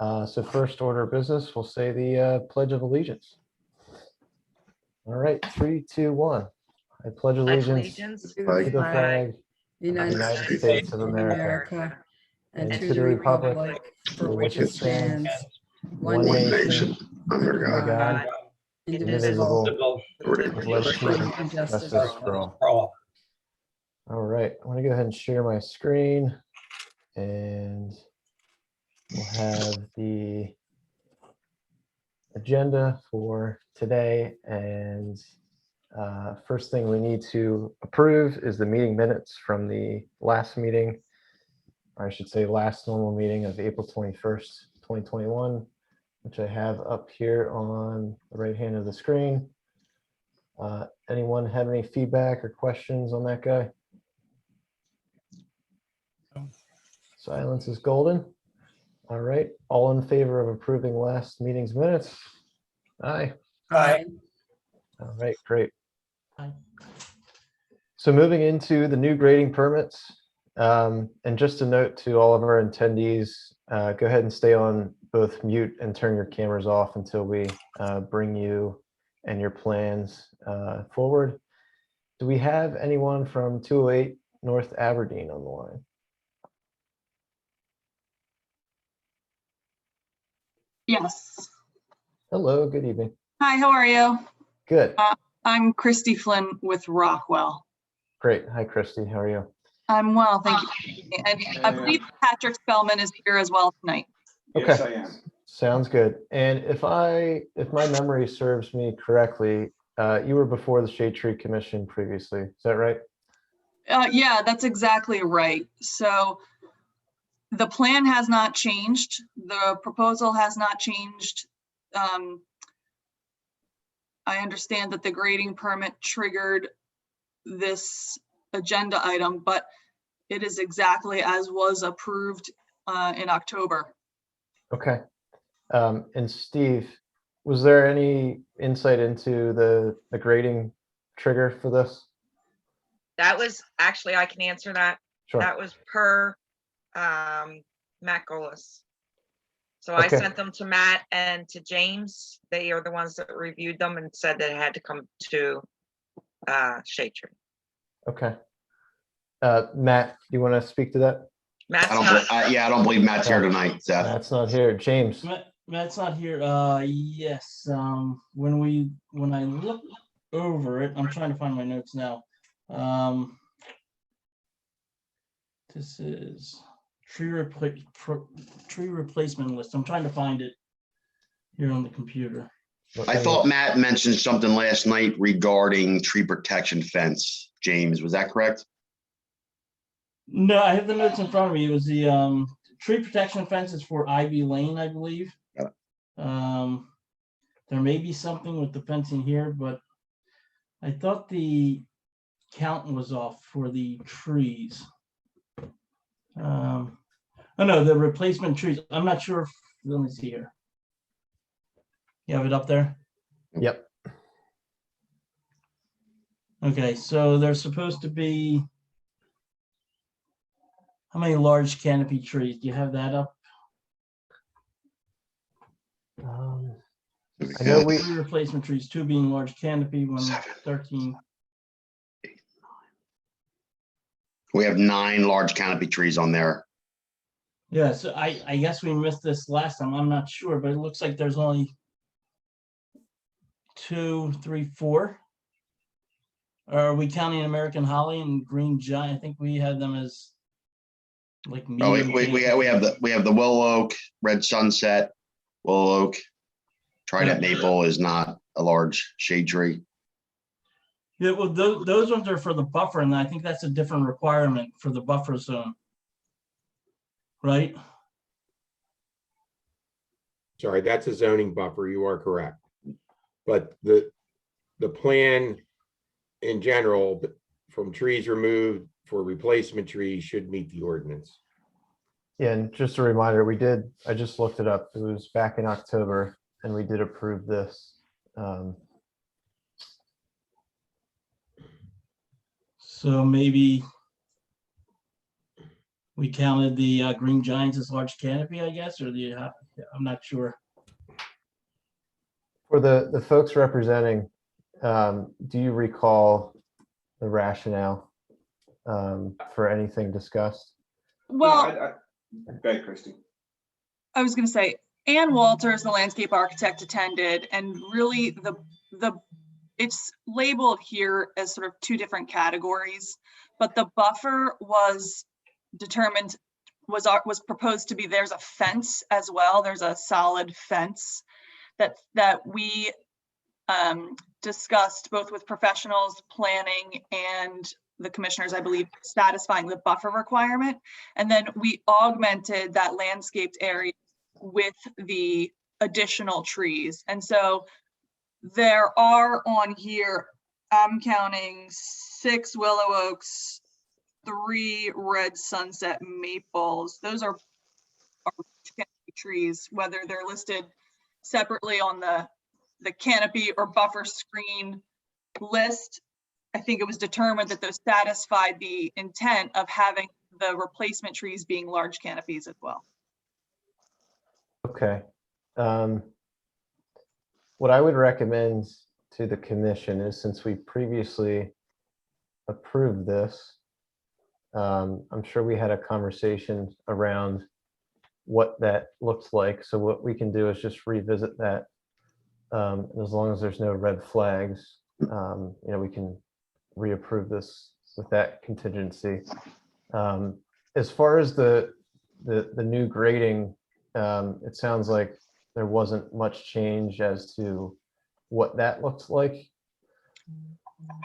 So first order of business, we'll say the Pledge of Allegiance. All right, 3, 2, 1. I pledge allegiance to the flag, United States of America, and to the republic for which it stands, one nation, under God, indivisible, with liberty and justice for all. All right, I'm going to go ahead and share my screen, and we'll have the agenda for today. And first thing we need to approve is the meeting minutes from the last meeting, or I should say last normal meeting of April 21st, 2021, which I have up here on the right hand of the screen. Anyone have any feedback or questions on that guy? Silence is golden. All right, all in favor of approving last meeting's minutes? Aye. Aye. All right, great. Aye. So moving into the new grading permits, and just a note to all of our attendees, go ahead and stay on both mute and turn your cameras off until we bring you and your plans forward. Do we have anyone from 208 North Aberdeen on the line? Yes. Hello, good evening. Hi, how are you? Good. I'm Christy Flynn with Rockwell. Great. Hi, Christy. How are you? I'm well, thank you. And I believe Patrick Spellman is here as well tonight. Okay. Yes, I am. Sounds good. And if my memory serves me correctly, you were before the Shade Tree Commission previously. Is that right? Yeah, that's exactly right. So the plan has not changed. The proposal has not changed. I understand that the grading permit triggered this agenda item, but it is exactly as was approved in October. Okay. And Steve, was there any insight into the grading trigger for this? That was actually, I can answer that. Sure. That was per Matt Golis. So Okay. I sent them to Matt and to James. They are the ones that reviewed them and said that it had to come to Shade Tree. Okay. Matt, do you want to speak to that? Matt's I don't believe Matt's here tonight, Seth. Matt's not here. James. Matt's not here. Yes. When I look over it, I'm trying to find my notes now. This is tree replacement list. I'm trying to find it here on the computer. I thought Matt mentioned something last night regarding tree protection fence. James, was that correct? No, I have the notes in front of me. It was the tree protection fences for Ivy Lane, I believe. Got There may be something with the fencing here, but I thought the count was off for the trees. Oh no, the replacement trees. I'm not sure if, let me see here. You have it up there? Yep. Okay, so there's supposed to be, how many large canopy trees? Do you have that up? I know we. 3 replacement trees, 2 being large canopy, 1 13. We have 9 large canopy trees on there. Yeah, so I guess we missed this last time. I'm not sure, but it looks like there's only 2, 3, 4. Are we counting American Holly and Green Giant? I think we had them as like Oh, medium. we have the Willow Oak, Red Sunset, Willow Oak. Trident Maple is not a large shade tree. Yeah, well, those ones are for the buffer, and I think that's a different requirement for the buffer zone. Right? Sorry, that's a zoning buffer. You are correct. But the plan in general from trees removed for replacement trees should meet the ordinance. Yeah, and just a reminder, I just looked it up. It was back in October, and we did approve this. So maybe we counted the Green Giants as large canopy, I guess, or I'm not sure. For the folks representing, do you recall the rationale for anything discussed? Well, Go ahead, Christie. I was gonna say, Ann Walters, the landscape architect, attended, and really it's labeled here as sort of two different categories, but the buffer was determined, was proposed to be, there's a fence as well. There's a solid fence that we discussed both with professionals, planning, and the commissioners, I believe, satisfying the buffer requirement. And then we augmented that landscaped area with the additional trees. And so there are on here, I'm counting 6 willow oaks, 3 red sunset maples. Those are canopy trees, whether they're listed separately on the canopy or buffer screen list. I think it was determined that those satisfied the intent of having the replacement trees being large canopies as well. Okay. What I would recommend to the commission is, since we previously approved this, I'm sure we had a conversation around what that looks like. So what we can do is just revisit that. As long as there's no red flags, we can reapprove this with that contingency. As far as the new grading, it sounds like there wasn't much change as to what that looks like.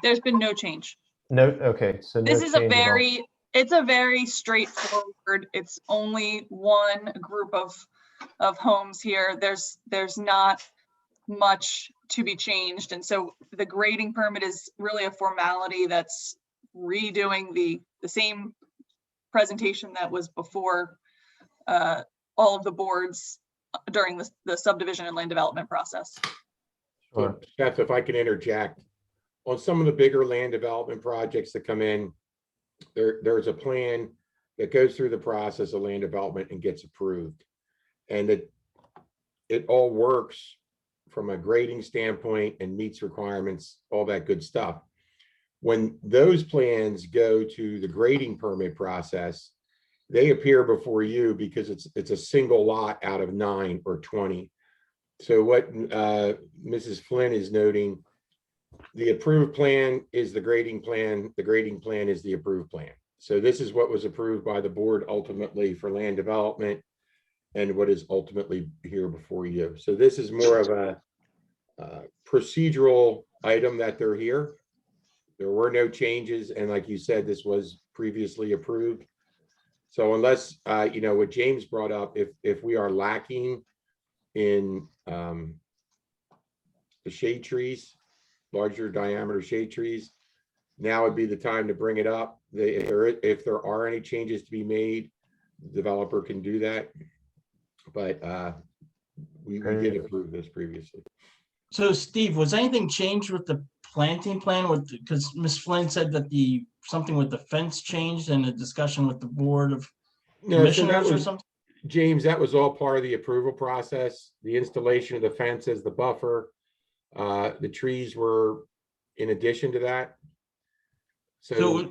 There's been no change. No, okay, so no This is a change at all. it's a very straightforward, it's only one group of homes here. There's not much to be changed. And so the grading permit is really a formality that's redoing the same presentation that was before all of the boards during the subdivision and land development process. Sure. So, Beth, if I can interject, on some of the bigger land development projects that come in, there's a plan that goes through the process of land development and gets approved. And it all works from a grading standpoint and meets requirements, all that good stuff. When those plans go to the grading permit process, they appear before you because it's a single lot out of 9 or 20. So what Mrs. Flynn is noting, the approved plan is the grading plan is the approved plan. So this is what was approved by the board ultimately for land development and what is ultimately here before you. So this is more of a procedural item that they're here. There were no changes, and like you said, this was previously approved. So unless what James brought up, if we are lacking in the shade trees, larger diameter shade trees, now would be the time to bring it up. If there are any changes to be made, the developer can do that. But we did approve this previously. So Steve, was anything changed with the planting plan? Because Ms. Flynn said that something with the fence changed and a discussion with the board of commissioners or something? James, that was all part of the approval process. The installation of the fence as the buffer. The trees were in addition to that. So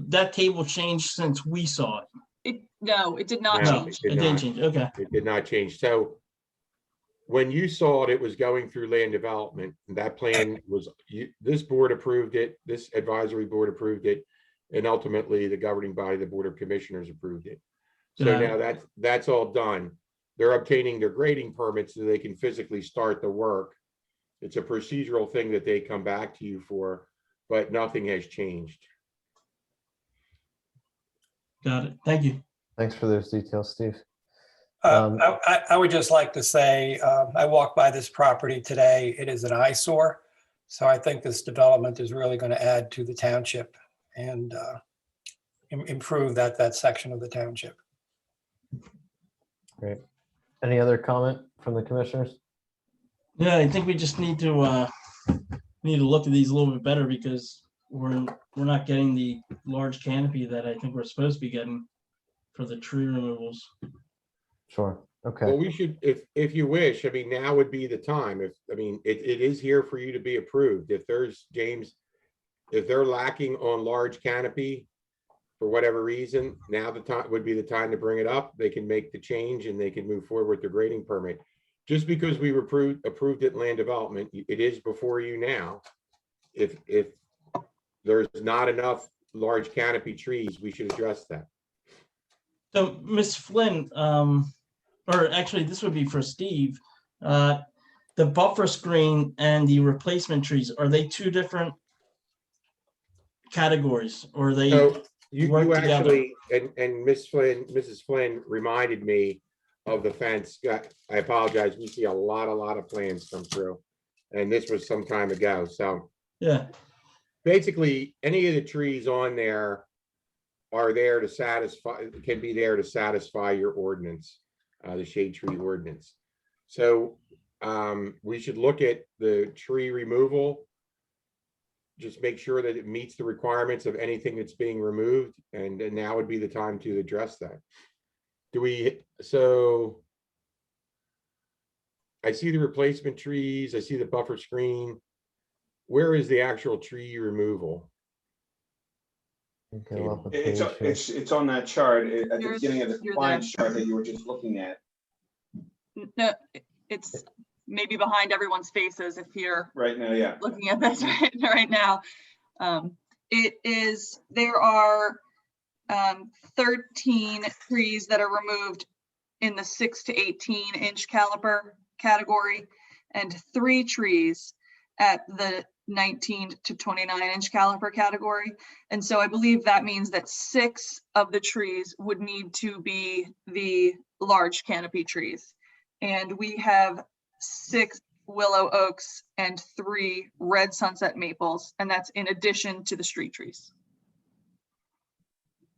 that table changed since we saw it? No, it did not No, change. It didn't change, okay. It did not change. So when you saw it, it was going through land development. That plan was, this board approved it, this advisory board approved it, and ultimately the governing body, the Board of Commissioners, approved it. So now that's all done. They're obtaining their grading permits so they can physically start the work. It's a procedural thing that they come back to you for, but nothing has changed. Got it, thank you. Thanks for those details, Steve. I would just like to say, I walked by this property today. It is an eyesore. So I think this development is really going to add to the township and improve that section of the township. Great. Any other comment from the commissioners? Yeah, I think we just need to look at these a little bit better because we're not getting the large canopy that I think we're supposed to be getting for the tree removals. Sure. Okay. Well, we should, if you wish, I mean, now would be the time. It is here for you to be approved. If there's, James, if they're lacking on large canopy for whatever reason, now the time would be the time to bring it up. They can make the change and they can move forward with the grading permit. Just because we approved it in land development, it is before you now. If there's not enough large canopy trees, we should address that. So, Ms. Flynn, or actually, this would be for Steve. The buffer screen and the replacement trees, are they two different categories, or are they? So you work together? actually, and Mrs. Flynn reminded me of the fence. I apologize. We see a lot of plans come through, and this was some time ago. So Yeah, basically, any of the trees on there are there to satisfy, can be there to satisfy your ordinance, the shade tree ordinance. So we should look at the tree removal. Just make sure that it meets the requirements of anything that's being removed, and now would be the time to address that. So I see the replacement trees, I see the buffer screen. Where is the actual tree removal? Go up a page here. It's on that chart at the Yours- beginning of the you're compliance chart that you were just looking at. No, it's maybe behind everyone's faces if you're Right now, yeah. looking at this right now. There are 13 trees that are removed in the 6 to 18 inch caliper category, and 3 trees at the 19 to 29 inch caliper category. And so I believe that means that 6 of the trees would need to be the large canopy trees. And we have 6 willow oaks and 3 red sunset maples, and that's in addition to the street trees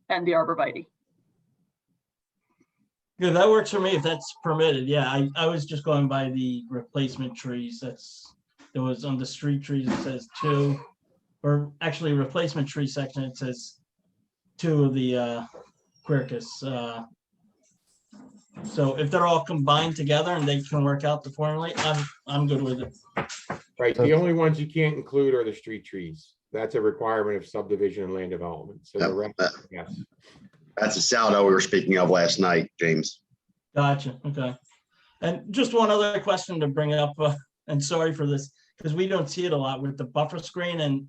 and the arborvitae. good, that works for me if that's permitted. Yeah, I was just going by the replacement trees. There was on the street trees, it says 2, or actually replacement tree section, it says 2 of the quercus. So if they're all combined together and they can work out the formula, I'm good with it. Right, the only ones you can't include are the street trees. That's a requirement of subdivision and land development. So the rest, yes. That's the saldo we were speaking of last night, James. Gotcha, okay. And just one other question to bring up, and sorry for this, because we don't see it a lot with the buffer screen, and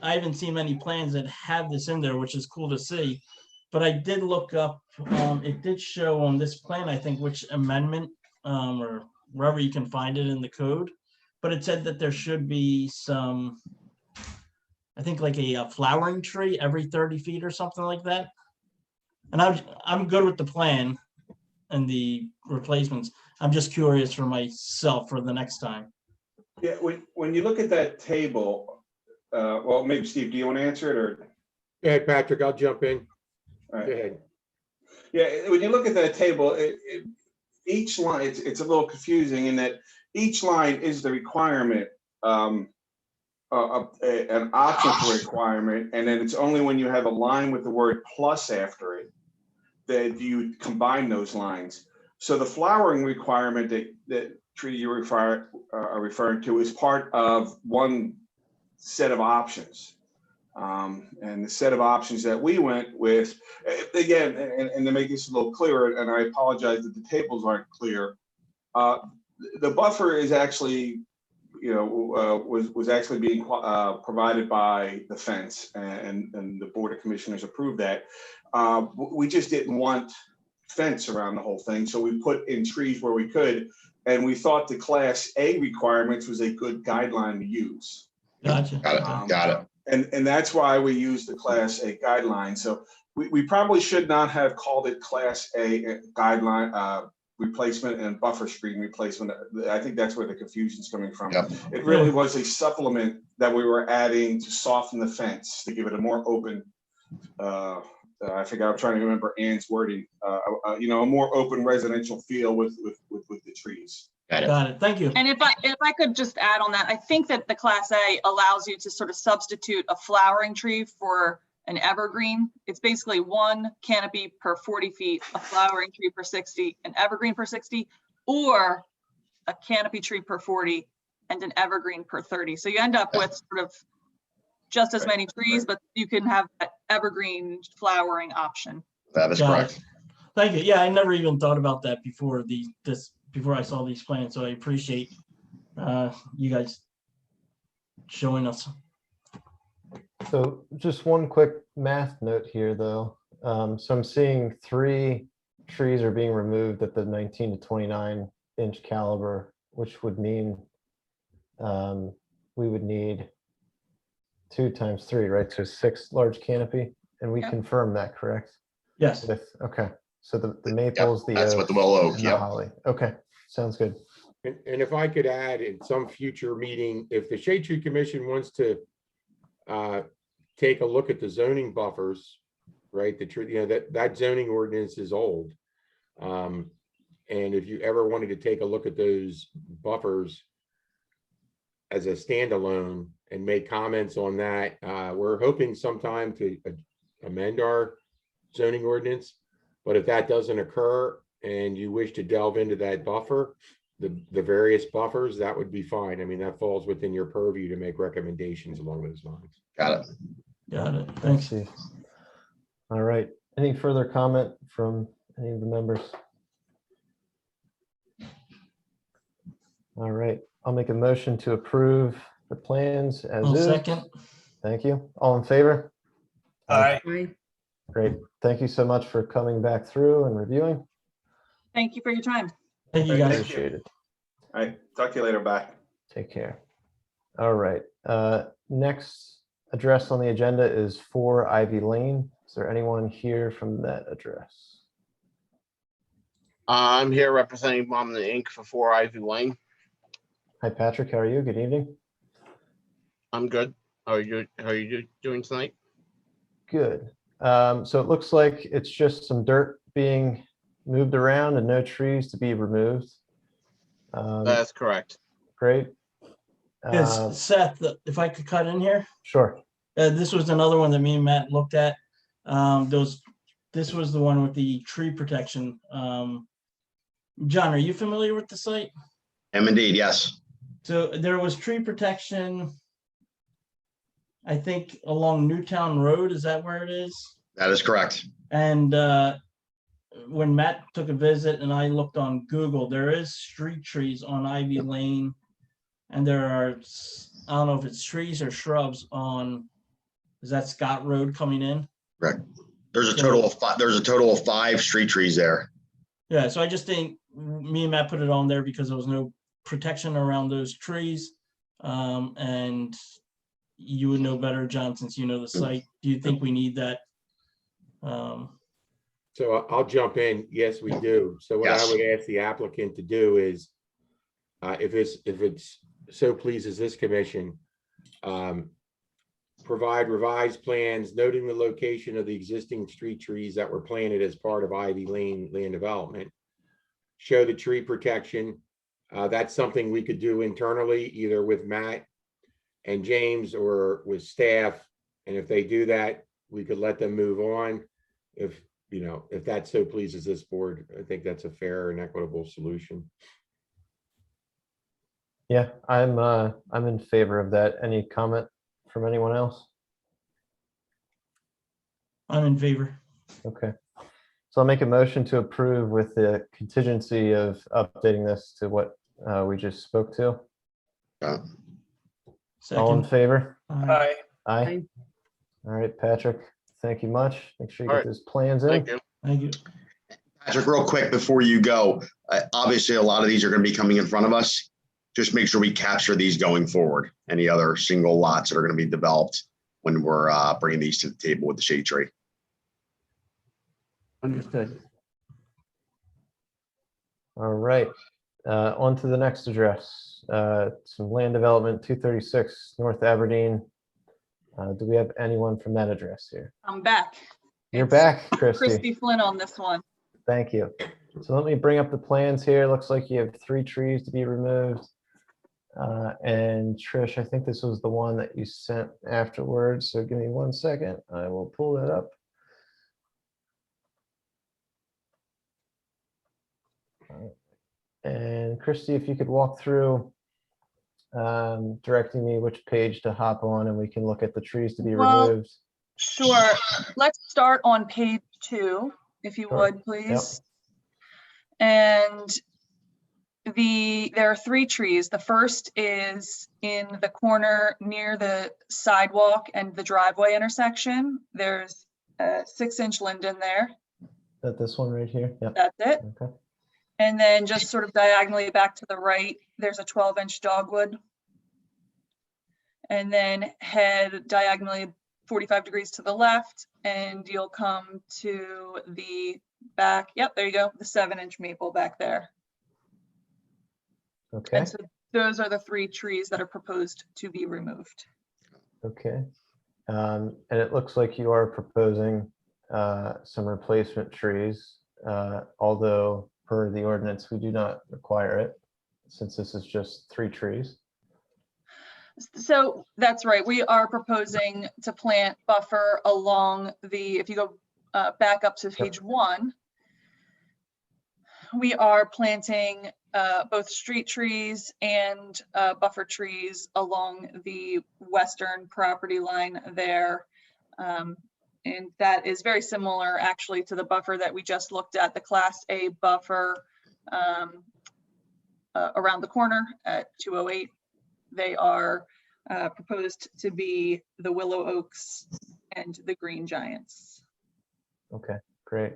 I haven't seen many plans that have this in there, which is cool to see. But I did look up, it did show on this plan, I think, which amendment, or wherever you can find it in the code. But it said that there should be some, I think like a flowering tree every 30 feet or something like that. And I'm good with the plan and the replacements. I'm just curious for myself for the next time. Yeah, when you look at that table, well, maybe Steve, do you want to answer it or? Go ahead, Patrick, I'll jump in. All right. Go ahead. Yeah, when you look at that table, each line, it's a little confusing in that each line is the requirement, an option for requirement, and then it's only when you have a line with the word plus after it that you combine those lines. So the flowering requirement that Tree you are referring to is part of one set of options. And the set of options that we went with, again, and to make this a little clearer, and I apologize that the tables aren't clear, the buffer is actually, was actually being provided by the fence, and the Board of Commissioners approved that. We just didn't want fence around the whole thing, so we put in trees where we could, and we thought the Class A requirements was a good guideline to use. Gotcha. Got it. And that's why we use the Class A guideline. So we probably should not have called it Class A guideline replacement and buffer screen replacement. I think that's where the confusion's coming from. Yep. It really was a supplement that we were adding to soften the fence, to give it a more open, I forgot, I'm trying to remember Ann's wording, a more open residential feel with the trees. Got it. Thank you. And if I could just add on that, I think that the Class A allows you to sort of substitute a flowering tree for an evergreen. It's basically one canopy per 40 feet, a flowering tree per 60, an evergreen per 60, or a canopy tree per 40 and an evergreen per 30. So you end up with sort of just as many trees, but you can have that evergreen flowering option. That is Got correct. it. Thank you. Yeah, I never even thought about that before before I saw these plans. So I appreciate you guys showing us. So just one quick math note here, though. So I'm seeing 3 trees are being removed at the 19 to 29 inch caliber, which would mean we would need 2 times 3, right? So 6 large canopy, and we Yep. confirm that, correct? Yes. Okay, so the maples, the That's oak, what the willow oak, and the yep. holly. Okay, sounds good. And if I could add, in some future meeting, if the Shade Tree Commission wants to take a look at the zoning buffers, right? The tree, that zoning ordinance is old. And if you ever wanted to take a look at those buffers as a standalone and make comments on that, we're hoping sometime to amend our zoning ordinance. But if that doesn't occur and you wish to delve into that buffer, the various buffers, that would be fine. I mean, that falls within your purview to make recommendations along those lines. Got it. Got it. Thanks, Thanks. Steve. All right, any further comment from any of the members? All right, I'll make a motion to approve the plans as I'll is. second. Thank you. All in favor? Aye. Great. Thank you so much for coming back through and reviewing. Thank you for your time. Thank you, Thank guys. you. Appreciate it. All right, talk to you later. Bye. Take care. All right. Next address on the agenda is 4 Ivy Lane. Is there anyone here from that address? I'm here representing Mom and Inc. for 4 Ivy Lane. Hi, Patrick. How are you? Good evening. I'm good. How are you doing tonight? Good. So it looks like it's just some dirt being moved around and no trees to be removed. That's correct. Great. Yes, Seth, if I could cut in here. Sure. This was another one that me and Matt looked at. This was the one with the tree protection. John, are you familiar with the site? Am indeed, yes. So there was tree protection, I think, along Newtown Road. Is that where it is? That is correct. And when Matt took a visit and I looked on Google, there is street trees on Ivy Lane. And there are, I don't know if it's trees or shrubs on, is that Scott Road coming in? Correct. There's a total of 5 street trees there. Yeah, so I just think me and Matt put it on there because there was no protection around those trees. And you would know better, John, since you know the site. Do you think we need that? So I'll jump in. Yes, we do. So what I Yes. would ask the applicant to do is, if it's so pleases this commission, provide revised plans noting the location of the existing street trees that were planted as part of Ivy Lane land development. Show the tree protection. That's something we could do internally, either with Matt and James or with staff. And if they do that, we could let them move on. If that so pleases this board, I think that's a fair and equitable solution. Yeah, I'm in favor of that. Any comment from anyone else? I'm in favor. Okay. So I'll make a motion to approve with the contingency of updating this to what we just spoke to. All in Second. favor? Aye. Aye. All right, Patrick, thank you much. Make sure you All get right. those plans in. Thank you. Thank you. Patrick, real quick before you go, obviously a lot of these are going to be coming in front of us. Just make sure we capture these going forward. Any other single lots that are going to be developed when we're bringing these to the table with the shade tree. Understood. All right, on to the next address. Some land development, 236 North Aberdeen. Do we have anyone from that address here? I'm back. You're It's back, Christy. Christy Flynn on this one. Thank you. So let me bring up the plans here. Looks like you have 3 trees to be removed. And Trish, I think this was the one that you sent afterwards. So give me 1 second. I will pull that up. And Christy, if you could walk through directing me which page to hop on, and we can look at the trees to be Well, removed. Sure. Let's start on page 2, if you Sure. would, please. And there are 3 trees. The first is in the corner near the sidewalk and the driveway intersection. There's a 6-inch linden there. That this one right here? Yep. That's it. Okay. And then just sort of diagonally back to the right, there's a 12-inch dogwood. And then head diagonally 45 degrees to the left, and you'll come to the back. Yep, there you go. The 7-inch maple back there. Okay. And so those are the 3 trees that are proposed to be removed. Okay. And it looks like you are proposing some replacement trees, although per the ordinance, we do not require it since this is just 3 trees. So that's right. We are proposing to plant buffer along the, if you go back up to page 1, we are planting both street trees and buffer trees along the western property line there. And that is very similar actually to the buffer that we just looked at, the Class A buffer around the corner at 208. They are proposed to be the willow oaks and the green giants. Okay, great.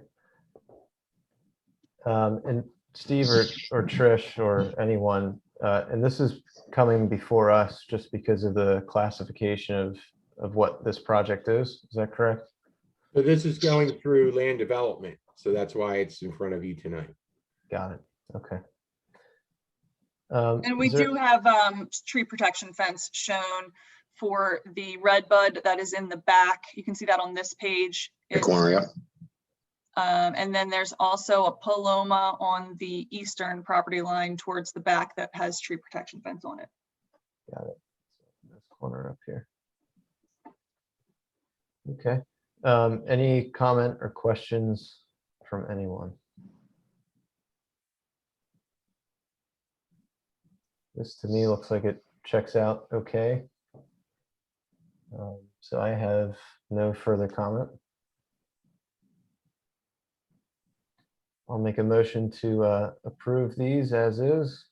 And Steve or Trish or anyone, and this is coming before us just because of the classification of what this project is. Is that correct? So this is going through land development, so that's why it's in front of you tonight. Got it. Okay. And we do have tree protection fence shown for the red bud that is in the back. You can see that on this page. The corner, yeah. And then there's also a paloma on the eastern property line towards the back that has tree protection fence on it. Got it. This corner up here. Okay. Any comment or questions from anyone? This to me looks like it checks out okay. So I have no further comment. I'll make a motion to approve these as is.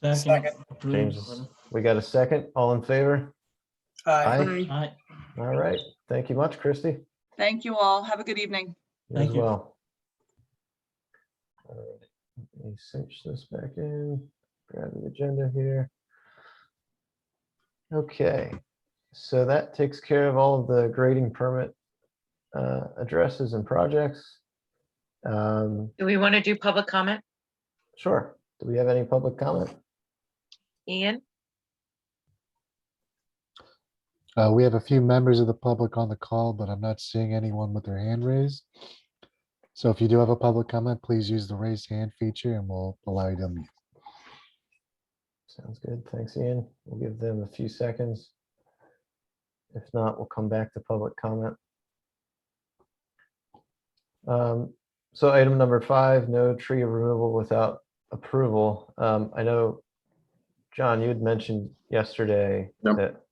Second. James, we got a second. All in favor? Aye. Aye. All right. Thank you much, Christy. Thank you all. Have a good evening. You Thank as you. well. All right. Let me cinch this back in. Grab the agenda here. Okay. So that takes care of all of the grading permit addresses and projects. Do we want to do public comment? Sure. Do we have any public comment? Ian? We have a few members of the public on the call, but I'm not seeing anyone with their hand raised. So if you do have a public comment, please use the raise hand feature and we'll allow you to unmute. Sounds good. Thanks, Ian. We'll give them a few seconds. If not, we'll come back to public comment. So item number 5, no tree removal without approval. I know, John, you had mentioned yesterday Yep. that.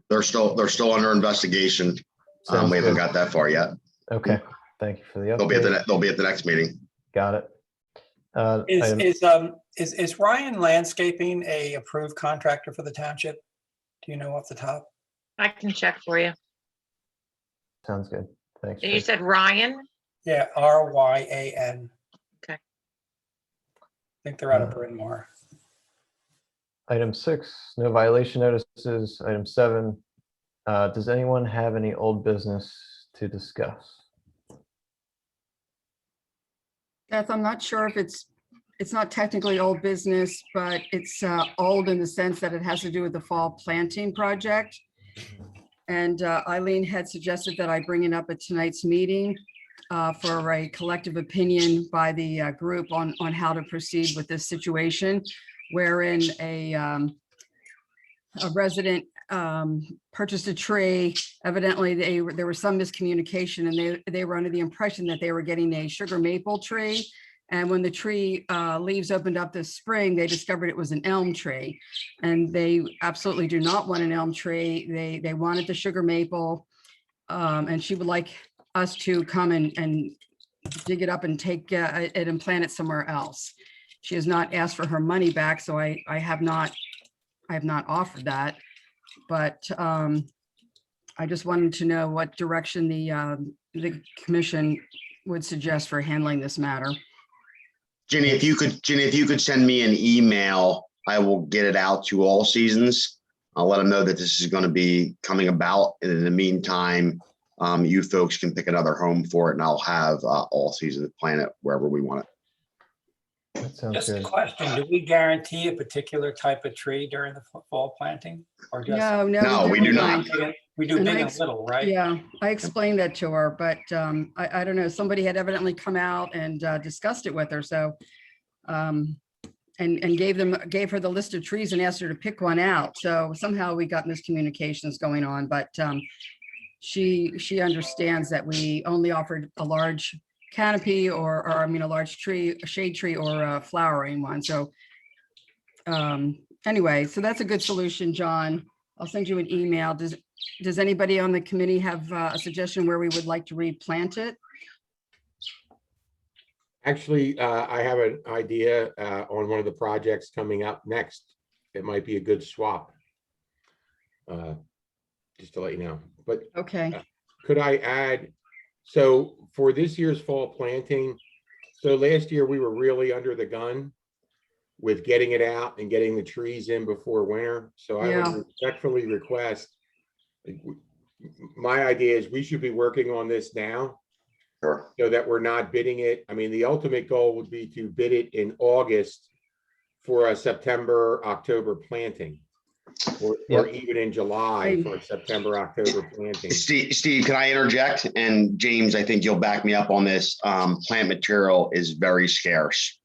They're still under investigation. Sounds We haven't good. got that far yet. Okay, thank you for the They'll be at update. they'll be at the next meeting. Got it. Item- Is Ryan Landscaping a approved contractor for the township? Do you know off the top? I can check for you. Sounds good. Thanks. You Trish. said Ryan? Yeah, RYAN. Okay. I think they're out of Bryn Mawr. Item 6, no violation notices. Item 7, does anyone have any old business to discuss? Beth, I'm not sure if it's not technically old business, but it's old in the sense that it has to do with the fall planting project. And Eileen had suggested that I bring it up at tonight's meeting for a collective opinion by the group on how to proceed with this situation. wherein a resident purchased a tree. Evidently, there was some miscommunication, and they were under the impression that they were getting a sugar maple tree. And when the tree leaves opened up this spring, they discovered it was an elm tree. And they absolutely do not want an elm tree. They wanted the sugar maple. And she would like us to come and dig it up and take it and plant it somewhere else. She has not asked for her money back, so I have not offered that. But I just wanted to know what direction the commission would suggest for handling this matter. Ginny, if you could send me an email, I will get it out to All Seasons. I'll let them know that this is going to be coming about. And in the meantime, you folks can pick another home for it, and I'll have All Seasons plant it wherever we want it. That sounds Just a good. question, do we guarantee a particular type of tree during the fall planting? Or just? No, we do not. We do And big I and little, right? Yeah, I explained that to her, but I don't know, somebody had evidently come out and discussed it with her, so and gave her the list of trees and asked her to pick one out. So somehow we got miscommunications going on, but she understands that we only offered a large canopy or I mean a large tree, a shade tree, or a flowering one. So anyway, so that's a good solution, John. I'll send you an email. Does anybody on the committee have a suggestion where we would like to replant it? Actually, I have an idea on one of the projects coming up next. It might be a good swap. Just to let you know, but Okay. Could I add, so for this year's fall planting, so last year we were really under the gun with getting it out and getting the trees in before winter. So I would respectfully request, my idea is we should be working on this now. Sure. So that we're not bidding it. I mean, the ultimate goal would be to bid it in August for a September, October planting. Or even in July for September, October planting. Steve, can I interject? And James, I think you'll back me up on this. Plant material is very scarce.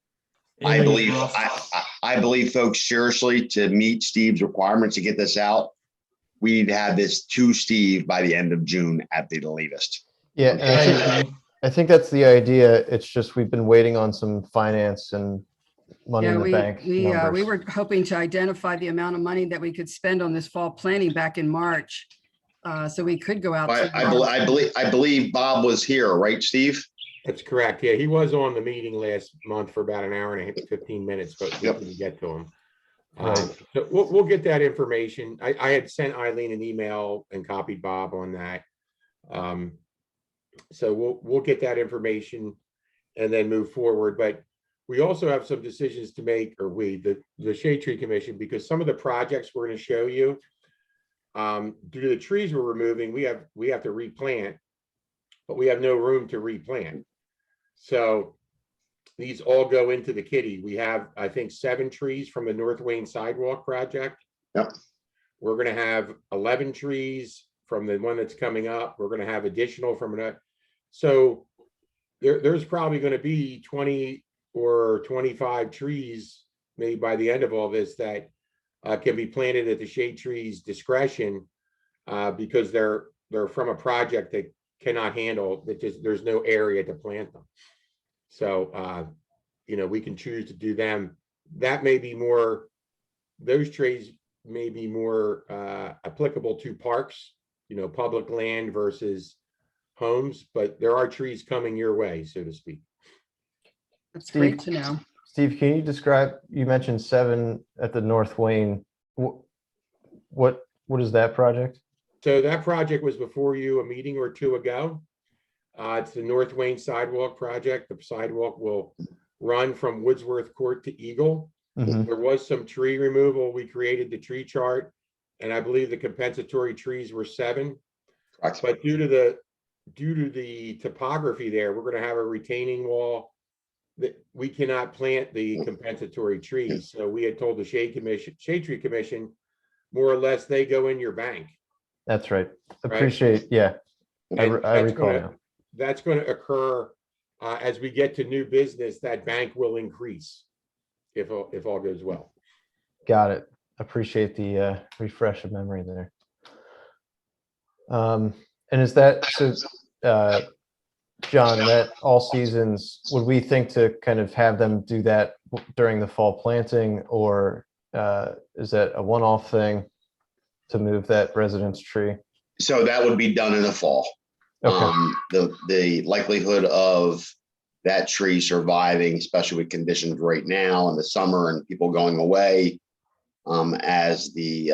I believe folks, seriously, to meet Steve's requirements to get this out, we need to have this to Steve by the end of June at the latest. Yeah, and I think that's the idea. It's just we've been waiting on some finance and money in the bank. We were hoping to identify the amount of money that we could spend on this fall planting back in March. So we could go out. I believe Bob was here, right, Steve? That's correct. Yeah, he was on the meeting last month for about an hour and 15 minutes, but we couldn't get to him. So we'll get that information. I had sent Eileen an email and copied Bob on that. So we'll get that information and then move forward. But we also have some decisions to make, or the Shade Tree Commission, because some of the projects we're going to show you, due to the trees we're removing, we have to replant, but we have no room to replant. So these all go into the kitty. We have, I think, 7 trees from the North Wayne Sidewalk project. Yep. We're going to have 11 trees from the one that's coming up. We're going to have additional from another. So there's probably going to be 20 or 25 trees maybe by the end of all this that can be planted at the shade tree's discretion because they're from a project that cannot handle that. There's no area to plant them. So, we can choose to do them. That may be more, those trees may be more applicable to parks, public land versus homes, but there are trees coming your way, so to speak. That's great to know. Steve, can you describe, you mentioned 7 at the North Wayne. What is that project? So that project was before you a meeting or 2 ago. It's the North Wayne Sidewalk project. The sidewalk will run from Woodsworth Court to Eagle. Mm-hmm. There was some tree removal. We created the tree chart, and I believe the compensatory trees were 7. But due to the topography there, we're going to have a retaining wall that we cannot plant the compensatory trees. So we had told the Shade Tree Commission, more or less, they go in your bank. That's right. Appreciate. Yeah, I recall now. That's going to occur as we get to new business. That bank will increase if all goes well. Got it. Appreciate the refresh of memory there. And is that so, John, that all seasons, would we think to kind of have them do that during the fall planting, or is that a one-off thing to move that residence tree? So that would be done in the fall. Okay. The likelihood of that tree surviving, especially with conditions right now in the summer and people going away, as the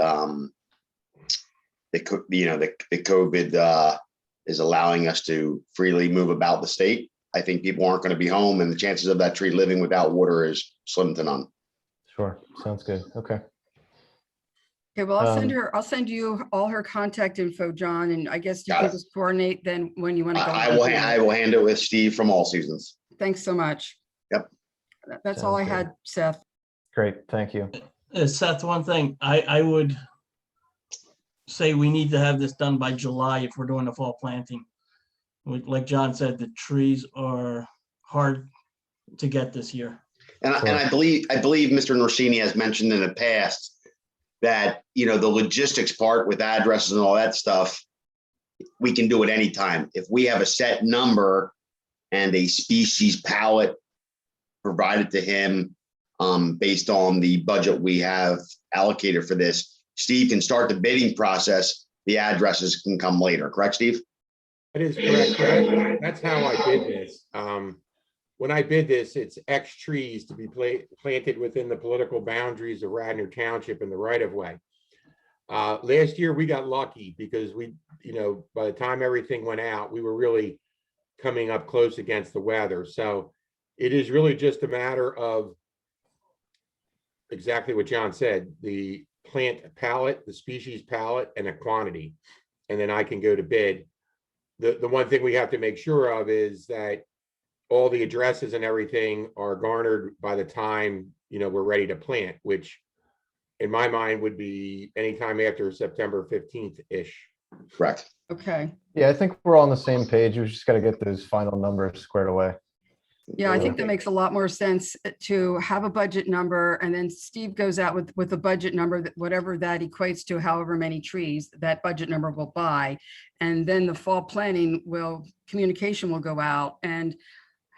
COVID is allowing us to freely move about the state. I think people aren't going to be home, and the chances of that tree living without water is slim to none. Sure. Sounds good. Okay. Okay, well, I'll send you all her contact info, John, and I guess you Got can it. just coordinate then when you want to go. I will hand it with Steve from All Seasons. Thanks so much. Yep. That's all I Sounds good. had, Seth. Great. Thank you. Seth, one thing, I would say we need to have this done by July if we're doing the fall planting. Like John said, the trees are hard to get this year. And I believe Mr. Norsini has mentioned in the past that, the logistics part with addresses and all that stuff, we can do it anytime. If we have a set number and a species palette provided to him based on the budget we have allocated for this, Steve can start the bidding process. The addresses can come later. Correct, Steve? That is correct. That's how I bid this. When I bid this, it's X trees to be planted within the political boundaries of Radnor Township in the right of way. Last year we got lucky because we, by the time everything went out, we were really coming up close against the weather. So it is really just a matter of exactly what John said, the plant palette, the species palette, and a quantity. And then I can go to bid. The one thing we have to make sure of is that all the addresses and everything are garnered by the time, we're ready to plant, which in my mind would be anytime after September 15th-ish. Correct. Okay. Yeah, I think we're all on the same page. We just got to get those final numbers squared away. Yeah, I think that makes a lot more sense to have a budget number, and then Steve goes out with a budget number, that whatever that equates to, however many trees that budget number will buy. And then the fall planning communication will go out, and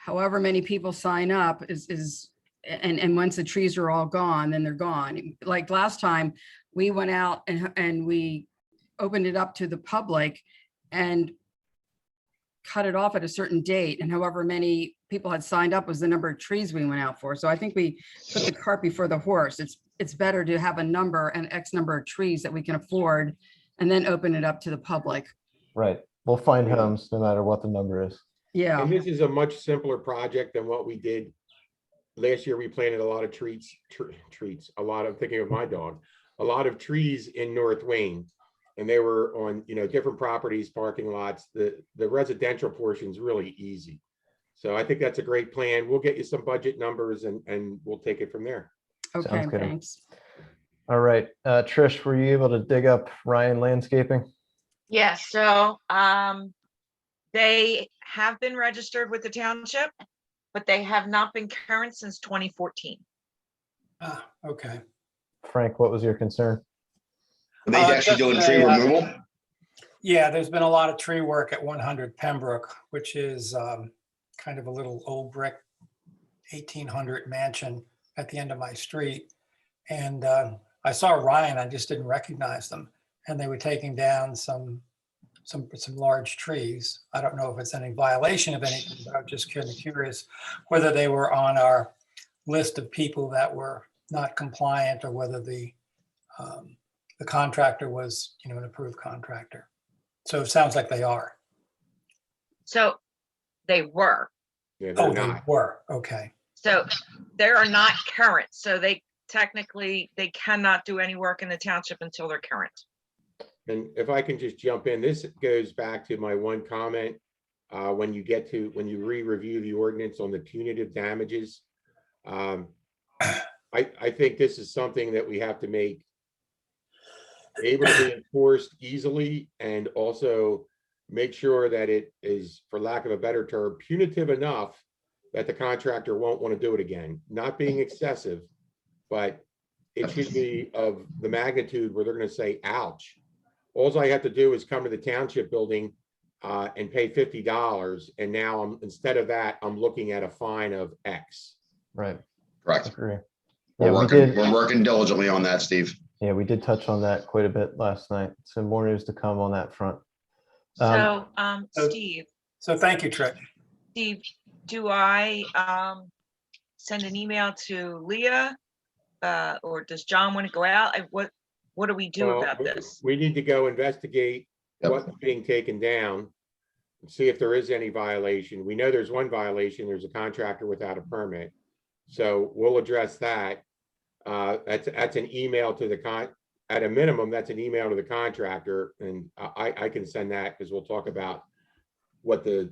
however many people sign up and once the trees are all gone, then they're gone. Like last time, we went out and we opened it up to the public and cut it off at a certain date, and however many people had signed up was the number of trees we went out for. So I think we put the cart before the horse. It's better to have a number and X number of trees that we can afford and then open it up to the public. Right. We'll find homes no matter what the number is. Yeah. And this is a much simpler project than what we did last year. We planted a lot of trees, thinking of my dog, a lot of trees in North Wayne. And they were on, different properties, parking lots. The residential portion is really easy. So I think that's a great plan. We'll get you some budget numbers and we'll take it from there. Okay, Sounds good. thanks. All right. Trish, were you able to dig up Ryan Landscaping? Yeah, so they have been registered with the township, but they have not been current since 2014. Okay. Frank, what was your concern? Are they actually doing tree removal? Yeah, there's been a lot of tree work at 100 Pembroke, which is kind of a little old brick 1800 mansion at the end of my street. And I saw Ryan, I just didn't recognize them. And they were taking down some large trees. I don't know if it's any violation of anything, but I'm just kind of curious whether they were on our list of people that were not compliant, or whether the contractor was, an approved contractor. So it sounds like they are. So they were. Yeah, Oh, they're they not. were. Okay. So they are not current. So they cannot do any work in the township until they're current. And if I can just jump in, this goes back to my one comment. When you re-review the ordinance on the punitive damages, I think this is something that we have to make able to be enforced easily, and also make sure that it is, for lack of a better term, punitive enough that the contractor won't want to do it again. Not being excessive, but it should be of the magnitude where they're gonna say, ouch. All I have to do is come to the township building and pay $50. And now instead of that, I'm looking at a fine of X. Right. Correct. Agree. We're Yeah, we working, did. we're working diligently on that, Steve. Yeah, we did touch on that quite a bit last night. So more news to come on that front. So, so- Steve, So thank you, Trish. Steve, do I send an email to Leah? Or does John want to go out? What do we do Well, about this? We need to go investigate Yep. what's being taken down and see if there is any violation. We know there's one violation. There's a contractor without a permit. So we'll address that. That's an email to the at a minimum, that's an email to the contractor, and I can send that because we'll talk about what the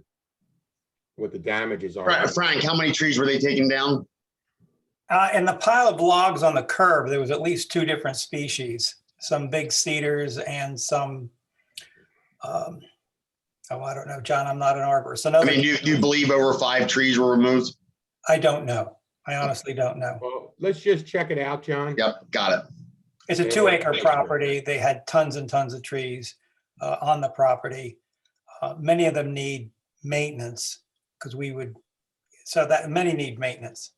damages are. Frank, how many trees were they taking down? In the pile of logs on the curb, there was at least 2 different species, some big cedars and some, I don't know, John, I'm not an arborist. I mean, do you believe over 5 trees were removed? I don't know. I honestly don't know. Well, let's just check it out, John. Yep, got it. It's a 2-acre property. They had tons and tons of trees on the property. Many of them need maintenance because many need maintenance.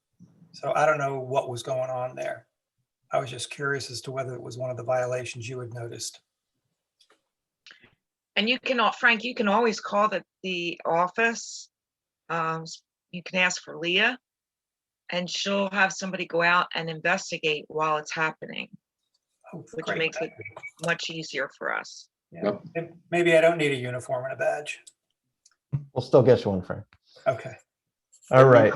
So I don't know what was going on there. I was just curious as to whether it was one of the violations you had noticed. And Frank, you can always call the office. You can ask for Leah and she'll have somebody go out and investigate while it's happening, which Great. makes it much easier for us. Yeah. Maybe I don't need a uniform and a badge. We'll still get you one, Frank. Okay. All right.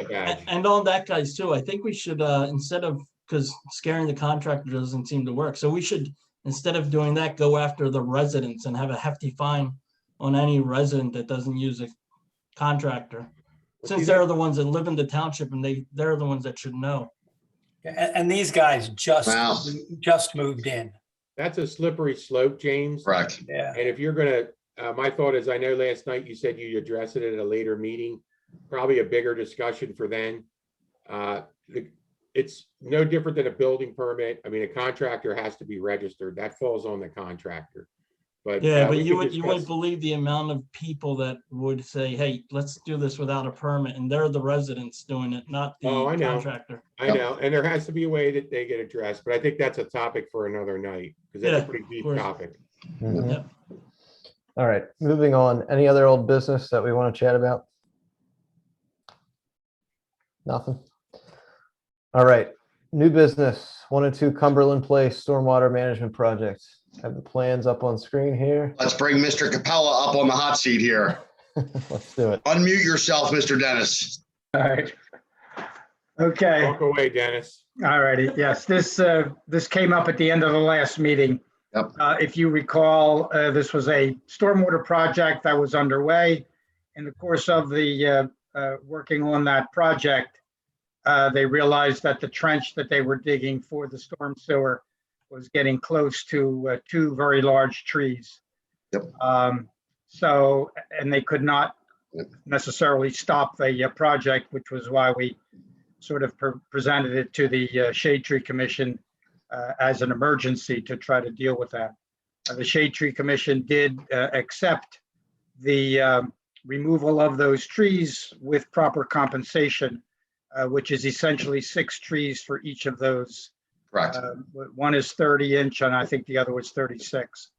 And on that, guys, too, I think we should, instead of, because scaring the contractor doesn't seem to work. So we should, instead of doing that, go after the residents and have a hefty fine on any resident that doesn't use a contractor. Since they're the ones that live in the township and they're the ones that should know. And these guys just moved in. That's a slippery slope, James. Correct. Yeah. And if you're gonna, my thought is, I know last night you said you'd address it at a later meeting, probably a bigger discussion for then. It's no different than a building permit. I mean, a contractor has to be registered. That falls on the contractor. But Yeah, but we you could wouldn't discuss- believe the amount of people that would say, hey, let's do this without a permit. And they're the residents doing it, not the Oh, I know. contractor. I know, and there has to be a way that they get addressed, but I think that's a topic for another night, because that's Yeah, a pretty deep course. topic. Mhm. Yep. All right, moving on. Any other old business that we want to chat about? Nothing. All right, new business, 102 Cumberland Place Stormwater Management Project. Have the plans up on screen here. Let's bring Mr. Capella up on the hot seat here. Let's do it. Unmute yourself, Mr. Dennis. All right. Okay, Walk away, Dennis. all righty. Yes, this came up at the end of the last meeting. Yep. If you recall, this was a stormwater project that was underway. In the course of the working on that project, they realized that the trench that they were digging for the storm sewer was getting close to 2 very large trees. Yep. And they could not necessarily stop the project, which was why we sort of presented it to the Shade Tree Commission as an emergency to try to deal with that. The Shade Tree Commission did accept the removal of those trees with proper compensation, which is essentially 6 trees for each of those. Correct. One is 30-inch and I think the other was 36.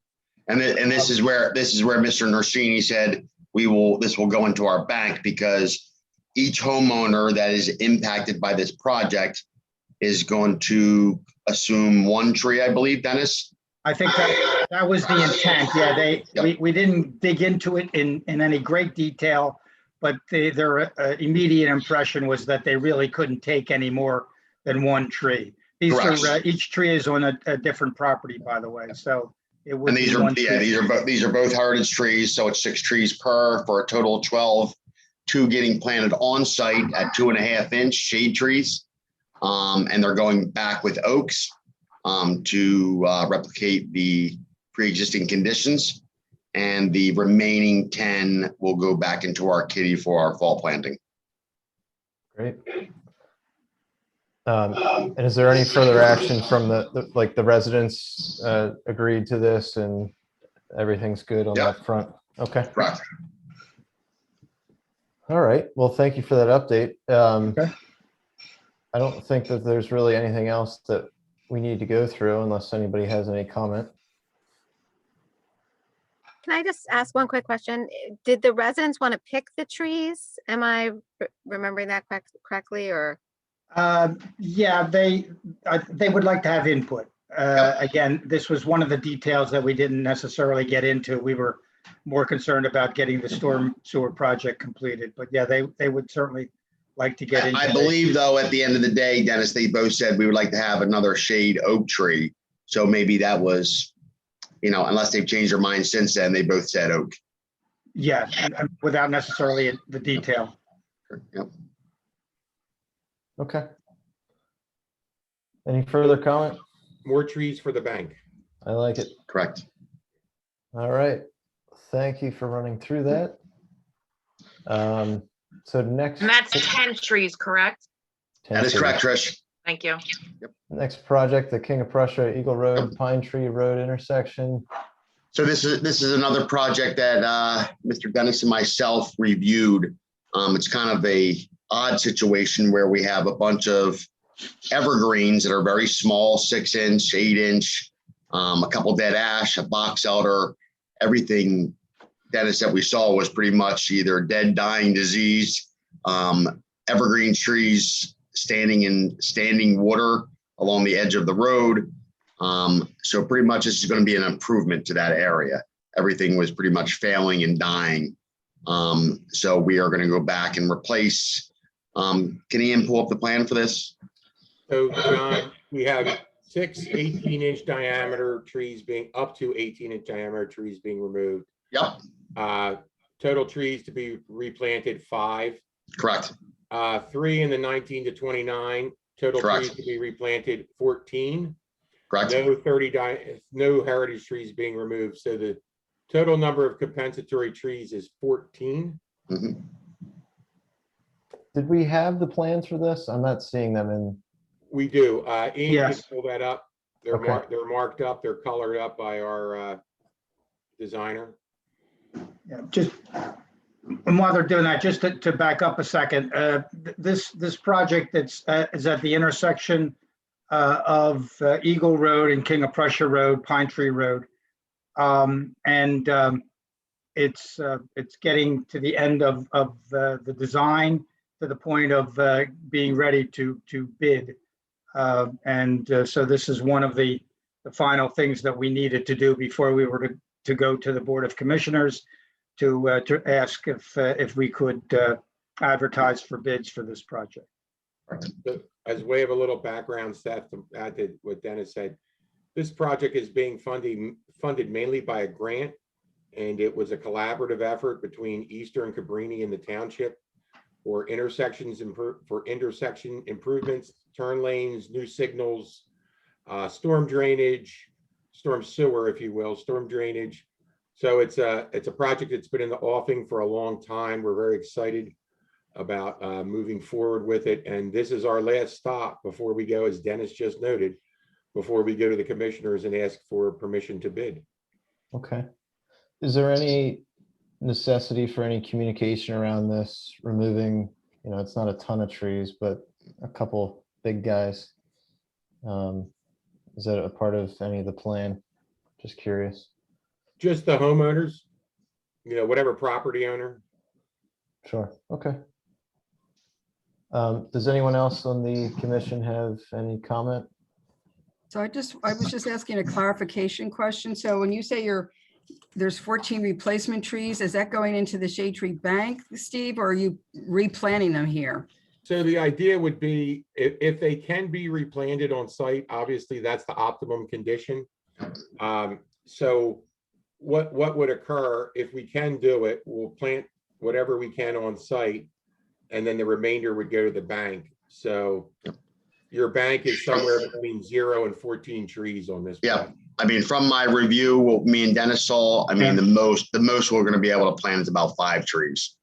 And this is where Mr. Norsini said, this will go into our bank, because each homeowner that is impacted by this project is going to assume 1 tree, I believe, Dennis? I think that was the intent. Yeah, we didn't dig into it in any great detail, but their immediate impression was that they really couldn't take any more than 1 tree. Each tree is on a different property, by the way, so it would. And these are both heritage trees, so it's 6 trees per, for a total of 12. 2 getting planted on site at 2.5-inch shade trees, and they're going back with oaks to replicate the pre-existing conditions. And the remaining 10 will go back into our kitty for our fall planting. Great. And is there any further action from like the residents agreed to this and everything's good on Yep. that front? Okay. Correct. All right. Well, thank you for that update. Okay. I don't think that there's really anything else that we need to go through unless anybody has any comment. Can I just ask one quick question? Did the residents want to pick the trees? Am I remembering that correctly, or? Yeah, they would like to have input. Again, this was one of the details that we didn't necessarily get into. We were more concerned about getting the storm sewer project completed, but yeah, they would certainly like to get into. I believe though, at the end of the day, Dennis, they both said we would like to have another shade oak tree. So maybe that was, unless they've changed their mind since then, they both said oak. Yeah, without necessarily the detail. Yep. Okay. Any further comment? More trees for the bank. I like it. Correct. All right. Thank you for running through that. So next. And that's 10 trees, correct? That is correct, Trish. Thank you. Next project, the King of Prussia, Eagle Road, Pine Tree Road intersection. So this is another project that Mr. Dennis and myself reviewed. It's kind of a odd situation where we have a bunch of evergreens that are very small, 6-inch, 8-inch, a couple dead ash, a box elder, everything, Dennis, that we saw was pretty much either dead, dying, diseased, evergreen trees standing in standing water along the edge of the road. So pretty much this is going to be an improvement to that area. Everything was pretty much failing and dying. So we are going to go back and replace. Can Ian pull up the plan for this? So John, we have 6 18-inch diameter trees being up to 18-inch diameter trees being removed. Yep. Total trees to be replanted 5. Correct. 3 in the 19 to 29. Total Correct. trees to be replanted 14. Correct. No heritage trees being removed. So the total number of compensatory trees is 14. Mm-hmm. Did we have the plans for this? I'm not seeing them in. We do. Ian, Yes. can pull that up. They're Okay. they're marked up. They're colored up by our designer. Yeah, and while they're doing that, just to back up a second, this project is at the intersection of Eagle Road and King of Prussia Road, Pine Tree Road. It's getting to the end of the design, to the point of being ready to bid. So this is one of the final things that we needed to do before we were to go to the Board of Commissioners to ask if we could advertise for bids for this project. So, as way of a little background, Seth, to add to what Dennis said, this project is being funded mainly by a grant, and it was a collaborative effort between Eastern Cabrini and the Township for intersection improvements, turn lanes, new signals, storm drainage, storm sewer, if you will, storm drainage. So it's a project that's been in the offing for a long time. We're very excited about moving forward with it. And this is our last stop before we go, as Dennis just noted, before we go to the commissioners and ask for permission to bid. Okay. Is there any necessity for any communication around this, removing, it's not a ton of trees, but a couple big guys? Is that a part of any of the plan? Just curious. Just the homeowners, whatever property owner. Sure. Okay. Does anyone else on the commission have any comment? So I was just asking a clarification question. So when you say there's 14 replacement trees, is that going into the shade tree bank, Steve, or are you replanting them here? So the idea would be if they can be replanted on site, obviously that's the optimum condition. So what would occur if we can do it, we'll plant whatever we can on site, and then the remainder would go to the bank. So your bank is somewhere between 0 and 14 trees on this. Yeah. I mean, from my review, what me and Dennis saw, the most we're going to be able to plant is about 5 trees.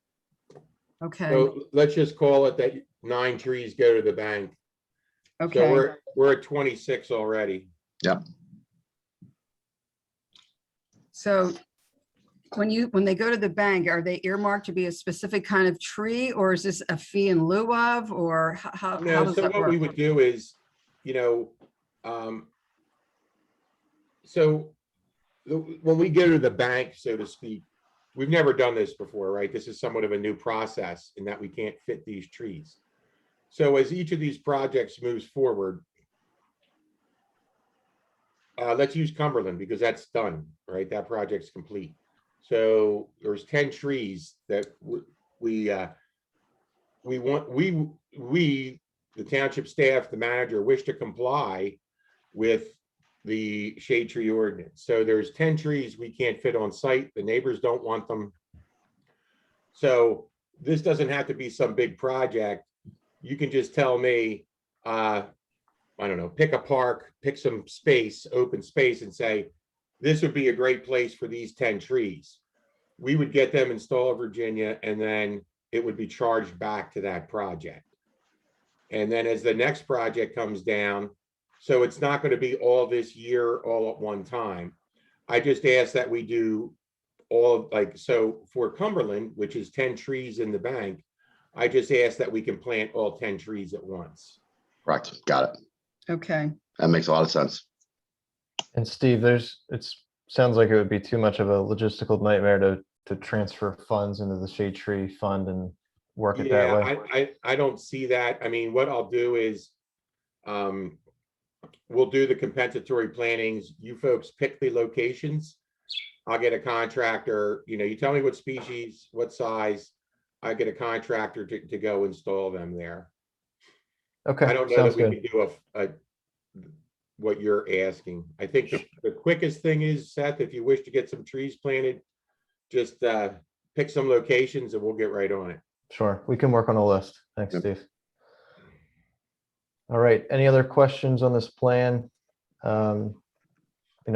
Okay. So let's just call it that 9 trees go to the bank. So Okay, we're at 26 already. so when they go to the bank, are they earmarked to be a specific kind of tree, or is this a fee in lieu of, or how No, does so that what we work? would do is, so when we go to the bank, so to speak, we've never done this before, right? This is somewhat of a new process in that we can't fit these trees. So as each of these projects moves forward, let's use Cumberland because that's done, right? That project's complete. So there's 10 trees that the township staff, the manager, wish to comply with the shade tree ordinance. So there's 10 trees we can't fit on site. The neighbors don't want them. So this doesn't have to be some big project. You can just tell me, I don't know, pick a park, pick some space, open space, and say, this would be a great place for these 10 trees. We would get them installed, Virginia, and then it would be charged back to that project. And then as the next project comes down, so it's not going to be all this year, all at one time. I just ask that we do all so for Cumberland, which is 10 trees in the bank, I just ask that we can plant all 10 trees at once. Correct. Got it. Okay, That makes a lot of sense. And Steve, sounds like it would be too much of a logistical nightmare to transfer funds into the shade tree fund and work it that way. I don't see that. I mean, what I'll do is we'll do the compensatory plantings. You folks pick the locations. I'll get a contractor, you tell me what species, what size, I get a contractor to go install them there. Okay, I don't know sounds that we good. can do what you're asking. I think the quickest thing is, Seth, if you wish to get some trees planted, just pick some locations and we'll get right on it. Sure, we can work on a list. Thanks, Yep. Steve. All right, any other questions on this plan?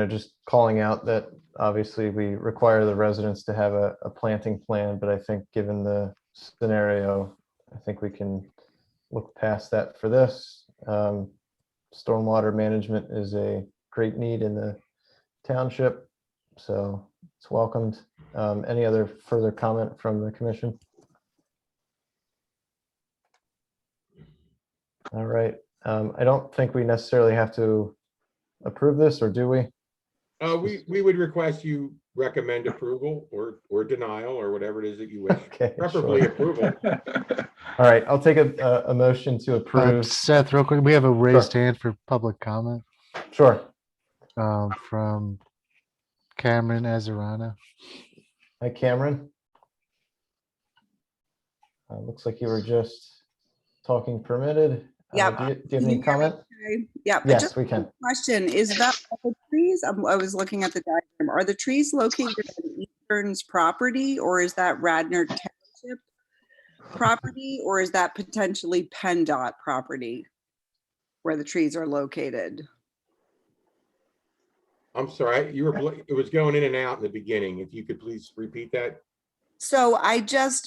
Just calling out that obviously we require the residents to have a planting plan, but I think given the scenario, I think we can look past that for this. Stormwater management is a great need in the township, so it's welcomed. Any other further comment from the commission? All right, I don't think we necessarily have to approve this, or do we? We would request you recommend approval or denial or whatever it is that you wish. Okay, Preferably sure. approval. All right, I'll take a motion to approve. Seth, real quick, we have a raised hand for public comment Sure. from Cameron Azarana. Hi, Cameron. Looks like you were just talking permitted. Yep. Do you have Can any you hear me comment? okay? Yeah. Yes, just we a can. Question, is that the trees? I was looking at the diagram. Are the trees located on Eastern's property, or is that Radnor Township property, or is that potentially PennDOT property where the trees are located? I'm sorry, it was going in and out in the beginning. If you could please repeat that. So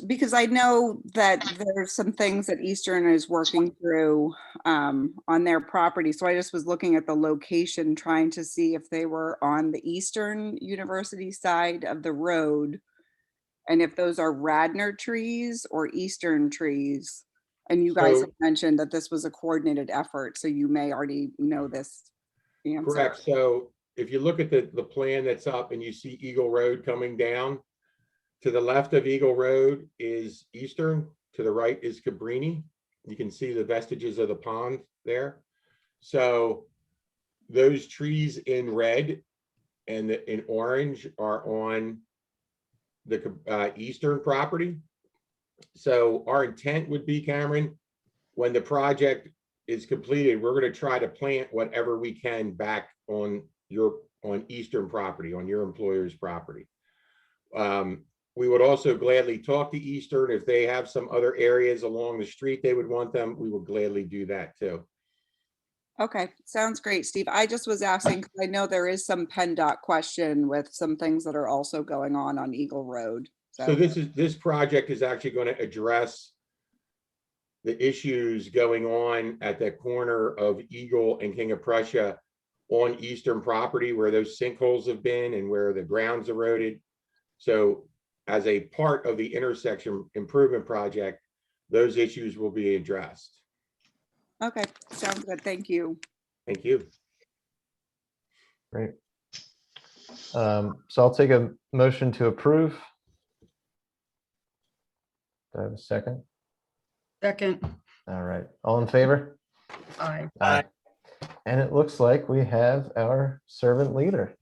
because I know that there's some things that Eastern is working through on their property. So I just was looking at the location, trying to see if they were on the Eastern University side of the road. And if those are Radnor trees or Eastern trees. And you guys have mentioned that this was a coordinated effort, so you may already know this answer. Correct. So if you look at the plan that's up and you see Eagle Road coming down, to the left of Eagle Road is Eastern, to the right is Cabrini. You can see the vestiges of the pond there. So those trees in red and in orange are on the Eastern property. So our intent would be, Cameron, when the project is completed, we're going to try to plant whatever we can back on Eastern property, on your employer's property. We would also gladly talk to Eastern. If they have some other areas along the street they would want them, we will gladly do that too. Okay, sounds great, Steve. I just was asking because I know there is some PennDOT question with some things that are also going on Eagle Road. So this project is actually going to address the issues going on at the corner of Eagle and King of Prussia on Eastern property where those sinkholes have been and where the ground's eroded. So as a part of the intersection improvement project, those issues will be addressed. Okay, sounds good. Thank you. Thank you. Great. So I'll take a motion to approve. Do I have a second? Second, All right, all in favor? aye. Aye. And it looks like we have our servant leader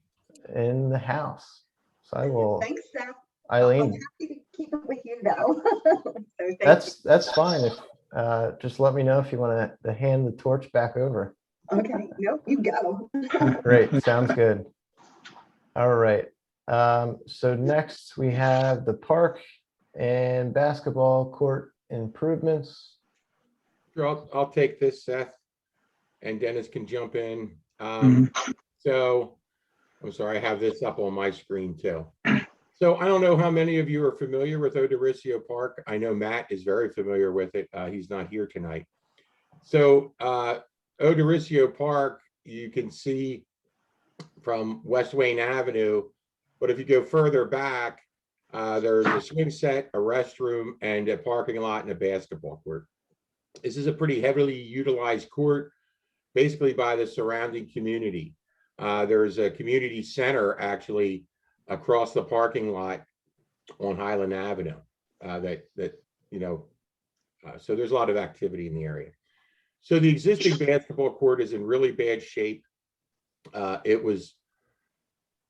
in the house. So I will, Thanks, Seth. Eileen, Happy to keep it with you though. So thank that's fine. If just let me know if you want to hand the torch back over. you. Okay, nope, you go. Great, sounds good. All right. So next we have the park and basketball court improvements. Sure, I'll take this, Seth, and Dennis can jump in. So I'm sorry, I have this up on my screen too. So I don't know how many of you are familiar with Odoriccio Park. I know Matt is very familiar with it. He's not here tonight. So Odoriccio Park, you can see from West Wayne Avenue, but if you go further back, there's a swing set, a restroom, and a parking lot and a basketball court. This is a pretty heavily utilized court, basically by the surrounding community. There's a community center actually across the parking lot on Highland Avenue so there's a lot of activity in the area. So the existing basketball court is in really bad shape. It was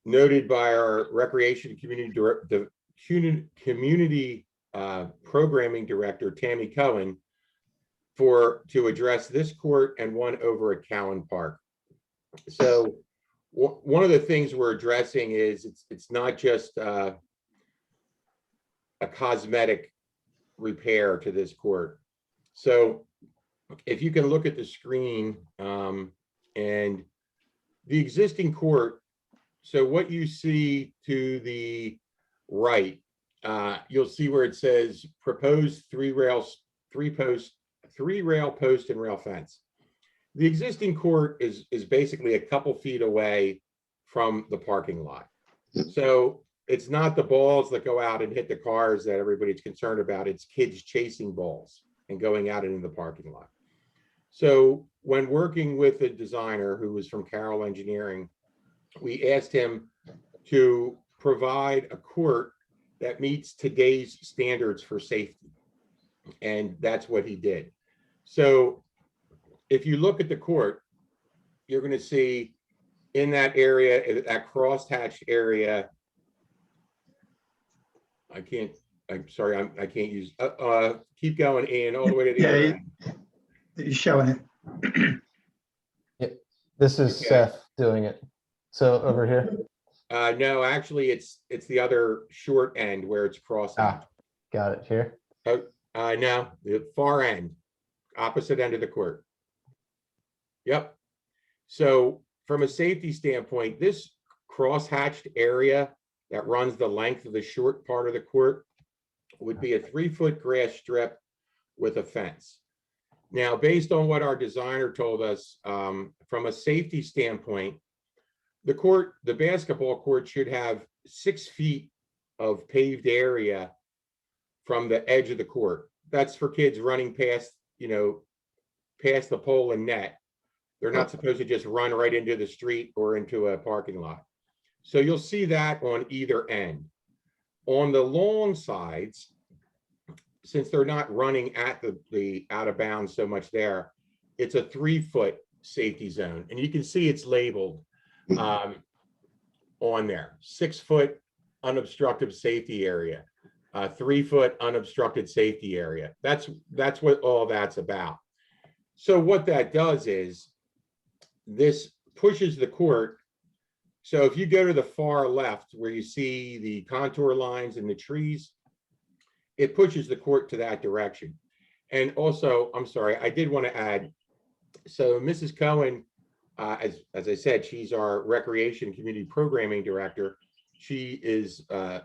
noted by our recreation community programming director, Tammy Cohen, to address this court and one over at Cowan Park. So one of the things we're addressing is it's not just a cosmetic repair to this court. So if you can look at the screen and the existing court, so what you see to the right, you'll see where it says proposed three rail post and rail fence. The existing court is basically a couple feet away from the parking lot. So it's not the balls that go out and hit the cars that everybody's concerned about. It's kids chasing balls and going out into the parking lot. So when working with a designer who was from Carroll Engineering, we asked him to provide a court that meets today's standards for safety. And that's what he did. So if you look at the court, you're going to see in that area, that crosshatched area, I'm sorry, I can't use, keep going, Ian, all the way to the other end. He's showing it. Yep. This is Okay. Seth doing it. So over here. No, actually, it's the other short end where it's crossing. Got it here. No, the far end, opposite end of the court. Yep. So from a safety standpoint, this crosshatched area that runs the length of the short part of the court would be a 3-foot grass strip with a fence. Now, based on what our designer told us, from a safety standpoint, the basketball court should have 6 feet of paved area from the edge of the court. That's for kids running past the pole and net. They're not supposed to just run right into the street or into a parking lot. So you'll see that on either end. On the long sides, since they're not running at the out of bounds so much there, it's a 3-foot safety zone. And you can see it's labeled on there, 6-foot unobstructed safety area, 3-foot unobstructed safety area. That's what all that's about. So what that does is this pushes the court. So if you go to the far left where you see the contour lines and the trees, it pushes the court to that direction. And also, I'm sorry, I did want to add, so Mrs. Cohen, as I said, she's our recreation community programming director. She is the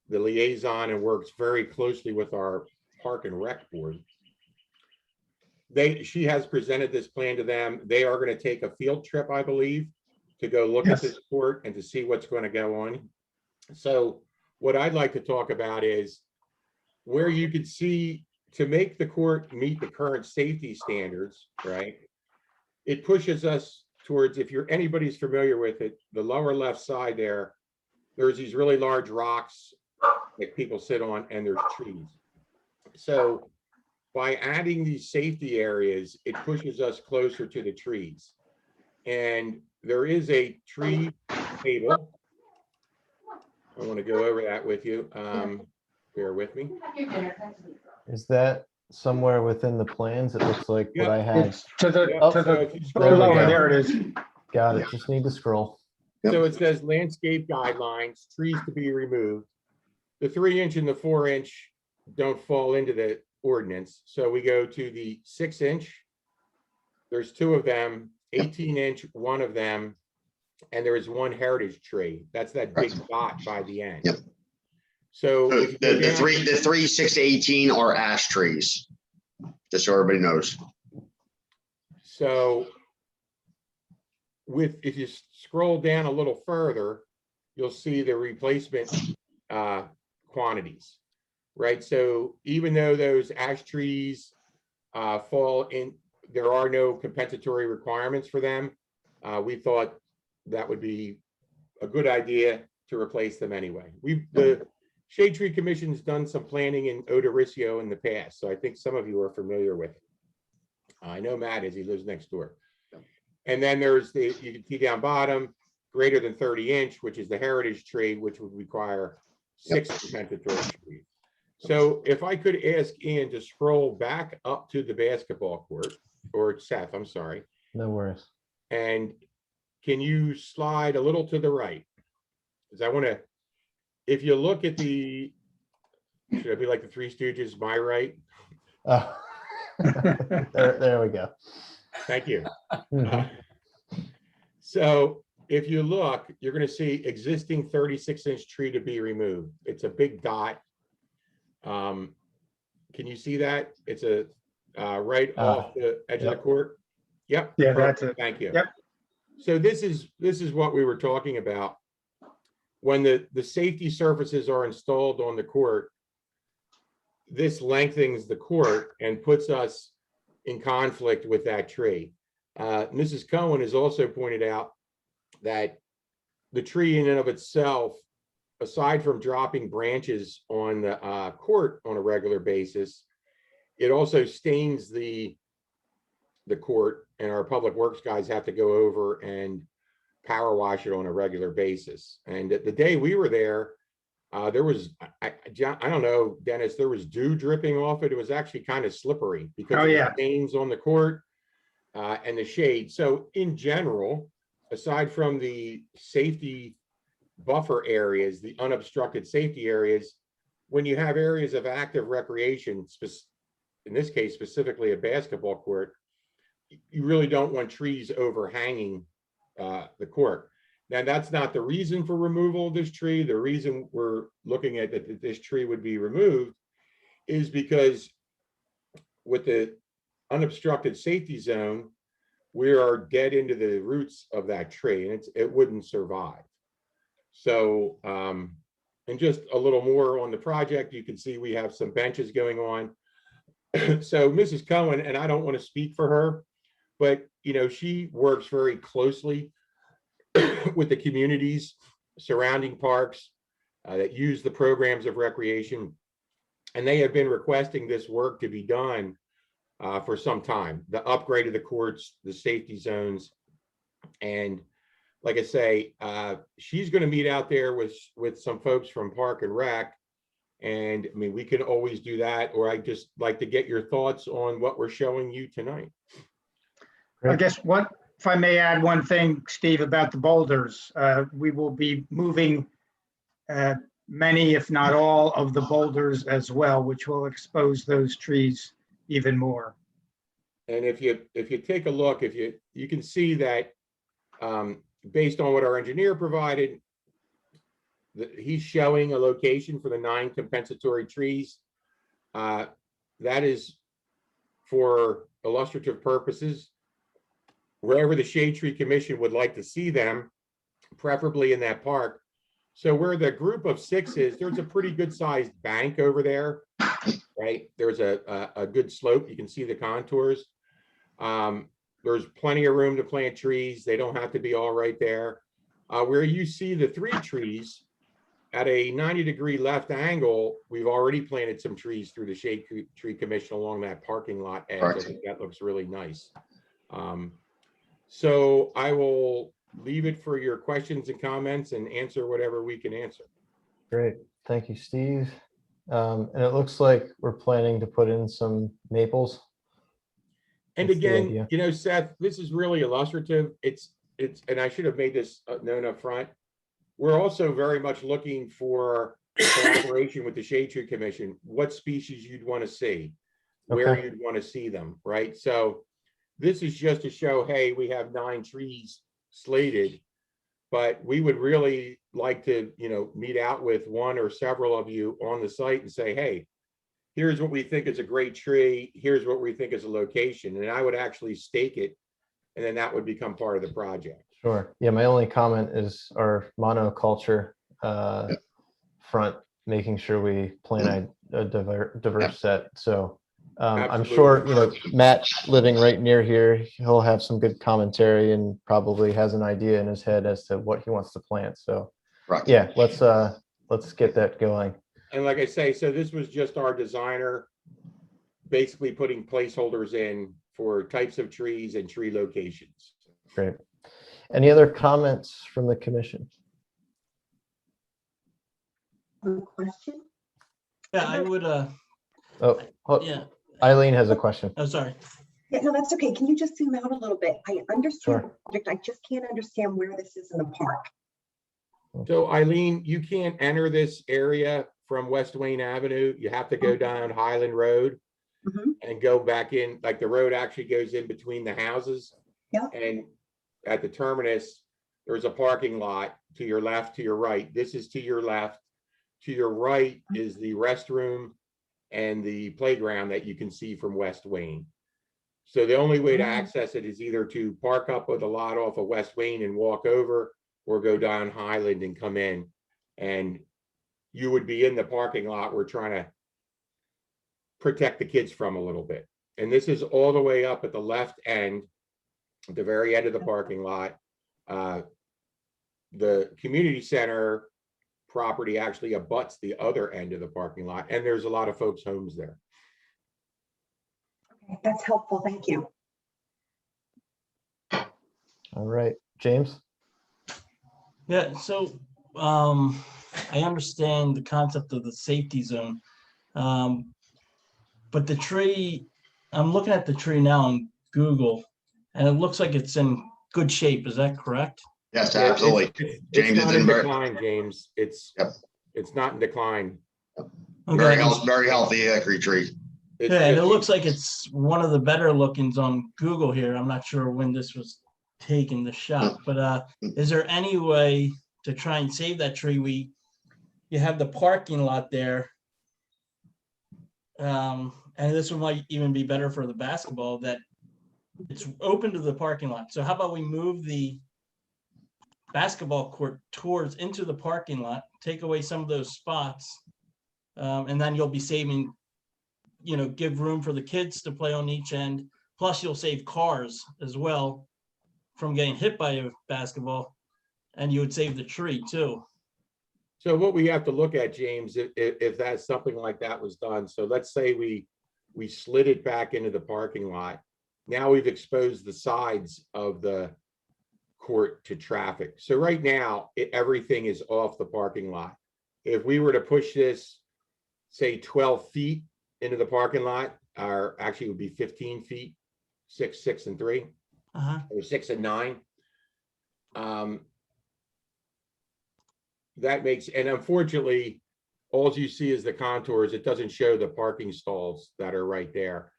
liaison and works very closely with our park and rec board. She has presented this plan to them. They are going to take a field trip, I believe, to go look at this court and to see what's going to go on. So what I'd like to talk about is where you could see to make the court meet the current safety standards, right? It pushes us towards, if anybody's familiar with it, the lower left side there's these really large rocks that people sit on, and there's trees. So by adding these safety areas, it pushes us closer to the trees. And there is a tree table. I want to go over that with you. Bear with me. Is that somewhere within the plans? It looks like what I had. It's to the, Oh, to so the if you scroll lower, down- there it is. Got it. Just need to scroll. So it says landscape guidelines, trees to be removed. The 3-inch and the 4-inch don't fall into the ordinance. So we go to the 6-inch. There's 2 of them, 18-inch, 1 of them, and there is 1 heritage tree. That's that big dot by the end. Yep. So if you go The down- 3, 6 to 18 are ash trees, just so everybody knows. So if you scroll down a little further, you'll see the replacement quantities, right? So even though those ash trees fall in, there are no compensatory requirements for them. We thought that would be a good idea to replace them anyway. The Shade Tree Commission's done some planning in Odoricio in the past, so I think some of you are familiar with it. I know Matt is, he lives next door. And then there's you can see down bottom, greater than 30-inch, which is the heritage tree, which would require 6 compensatory trees. So if I could ask Ian to scroll back up to the basketball court, or Seth, I'm sorry. No worries. And can you slide a little to the right? Because I want to, if you look at should I be like the Three Stooges, my right? Oh. there we go. Thank you. Mhm. So if you look, you're going to see existing 36-inch tree to be removed. It's a big dot. Can you see that? It's a right off the edge of the court. Yep. Yeah, perfect. that's it. Thank you. Yep. So this is what we were talking about. When the safety surfaces are installed on the court, this lengthens the court and puts us in conflict with that tree. Mrs. Cohen has also pointed out that the tree in and of itself, aside from dropping branches on the court on a regular basis, it also stains the court, and our public works guys have to go over and power wash it on a regular basis. And the day we were there, there was, I don't know, Dennis, there was dew dripping off it. It was actually kind of slippery because of the stains on the court and the shade. So in general, aside from the safety buffer areas, the unobstructed safety areas, when you have areas of active recreation, in this case, specifically a basketball court, you really don't want trees overhanging the court. Now, that's not the reason for removal of this tree. The reason we're looking at that this tree would be removed is because with the unobstructed safety zone, we are dead into the roots of that tree, and it wouldn't survive. So, and just a little more on the project, you can see we have some benches going on. So Mrs. Cohen, and I don't want to speak for her, but she works very closely with the communities surrounding parks that use the programs of recreation, and they have been requesting this work to be done for some time. The upgrade of the courts, the safety zones, and like I say, she's going to meet out there with some folks from Park and Rec, and I mean we can always do that. Or I just like to get your thoughts on what we're showing you tonight. I guess if I may add one thing, Steve, about the boulders, we will be moving many, if not all, of the boulders as well, which will expose those trees even more. And if you take a look, you can see that based on what our engineer provided, he's showing a location for the 9 compensatory trees. That is for illustrative purposes, wherever the Shade Tree Commission would like to see them, preferably in that park. So where the group of 6 is, there's a pretty good sized bank over there, right? There's a good slope. You can see the contours. There's plenty of room to plant trees. They don't have to be all right there. Where you see the 3 trees at a 90-degree left angle, we've already planted some trees through the Shade Tree Commission along that parking lot edge. I think that looks really nice. So I will leave it for your questions and comments and answer whatever we can answer. Great. Thank you, Steve. And it looks like we're planning to put in some maples. And That's the again, idea. you know, Seth, this is really illustrative. It's, and I should have made this known up front. We're also very much looking for collaboration with the Shade Tree Commission, what species you'd want to see, where Okay. you'd want to see them, right? So this is just to show, hey, we have 9 trees slated, but we would really like to, you know, meet out with one or several of you on the site and say, hey, here's what we think is a great tree. Here's what we think is a location. And I would actually stake it, and then that would become part of the project. Sure. Yeah, my only comment is our monoculture front, making sure we plant a diverse set. So I'm sure, you know, Matt living right near here, he'll have some good commentary and probably has an idea in his head as to what he wants to plant. So yeah, let's get that going. And like I say, so this was just our designer basically putting placeholders in for types of trees and tree locations. Great. Any other comments from the commission? Question? Yeah, I would, Oh, yeah. Eileen has a question. Oh, sorry. Yeah, no, that's okay. Can you just zoom out a little bit? I understand Sure. the project. I just can't understand where this is in the park. So Eileen, you can't enter this area from West Wayne Avenue. You have to go down Highland Road and go back in, like the road actually goes in between the houses. Yeah. And at the terminus, there's a parking lot to your left, to your right. This is to your left. To your right is the restroom and the playground that you can see from West Wayne. So the only way to access it is either to park up with a lot off of West Wayne and walk over, or go down Highland and come in. And you would be in the parking lot we're trying to protect the kids from a little bit. And this is all the way up at the left end, at the very end of the parking lot. The community center property actually abuts the other end of the parking lot, and there's a lot of folks' homes there. Okay, that's helpful. Thank you. All right, James. Yeah, so I understand the concept of the safety zone. But the tree, I'm looking at the tree now on Google, and it looks like it's in good shape. Is that correct? Yes, absolutely. James, it's not in decline, James. It's not in decline. Very healthy hickory tree. Yeah, and it looks like it's one of the better lookings on Google here. I'm not sure when this was taken, the shot, but is there any way to try and save that tree? You have the parking lot there. And this one might even be better for the basketball, that it's open to the parking lot. So how about we move the basketball court towards into the parking lot, take away some of those spots, and then you'll be saving, you know, give room for the kids to play on each end. Plus you'll save cars as well from getting hit by a basketball, and you would save the tree too. So what we have to look at, James, if that's something like that was done. So let's say we slid it back into the parking lot. Now we've exposed the sides of the court to traffic. So right now, everything is off the parking lot. If we were to push this, say 12 feet into the parking lot, or actually it would be 15 feet, 6, 6, and 3, or 6 and 9. That makes, and unfortunately, all you see is the contours. It doesn't show the parking stalls that are right there.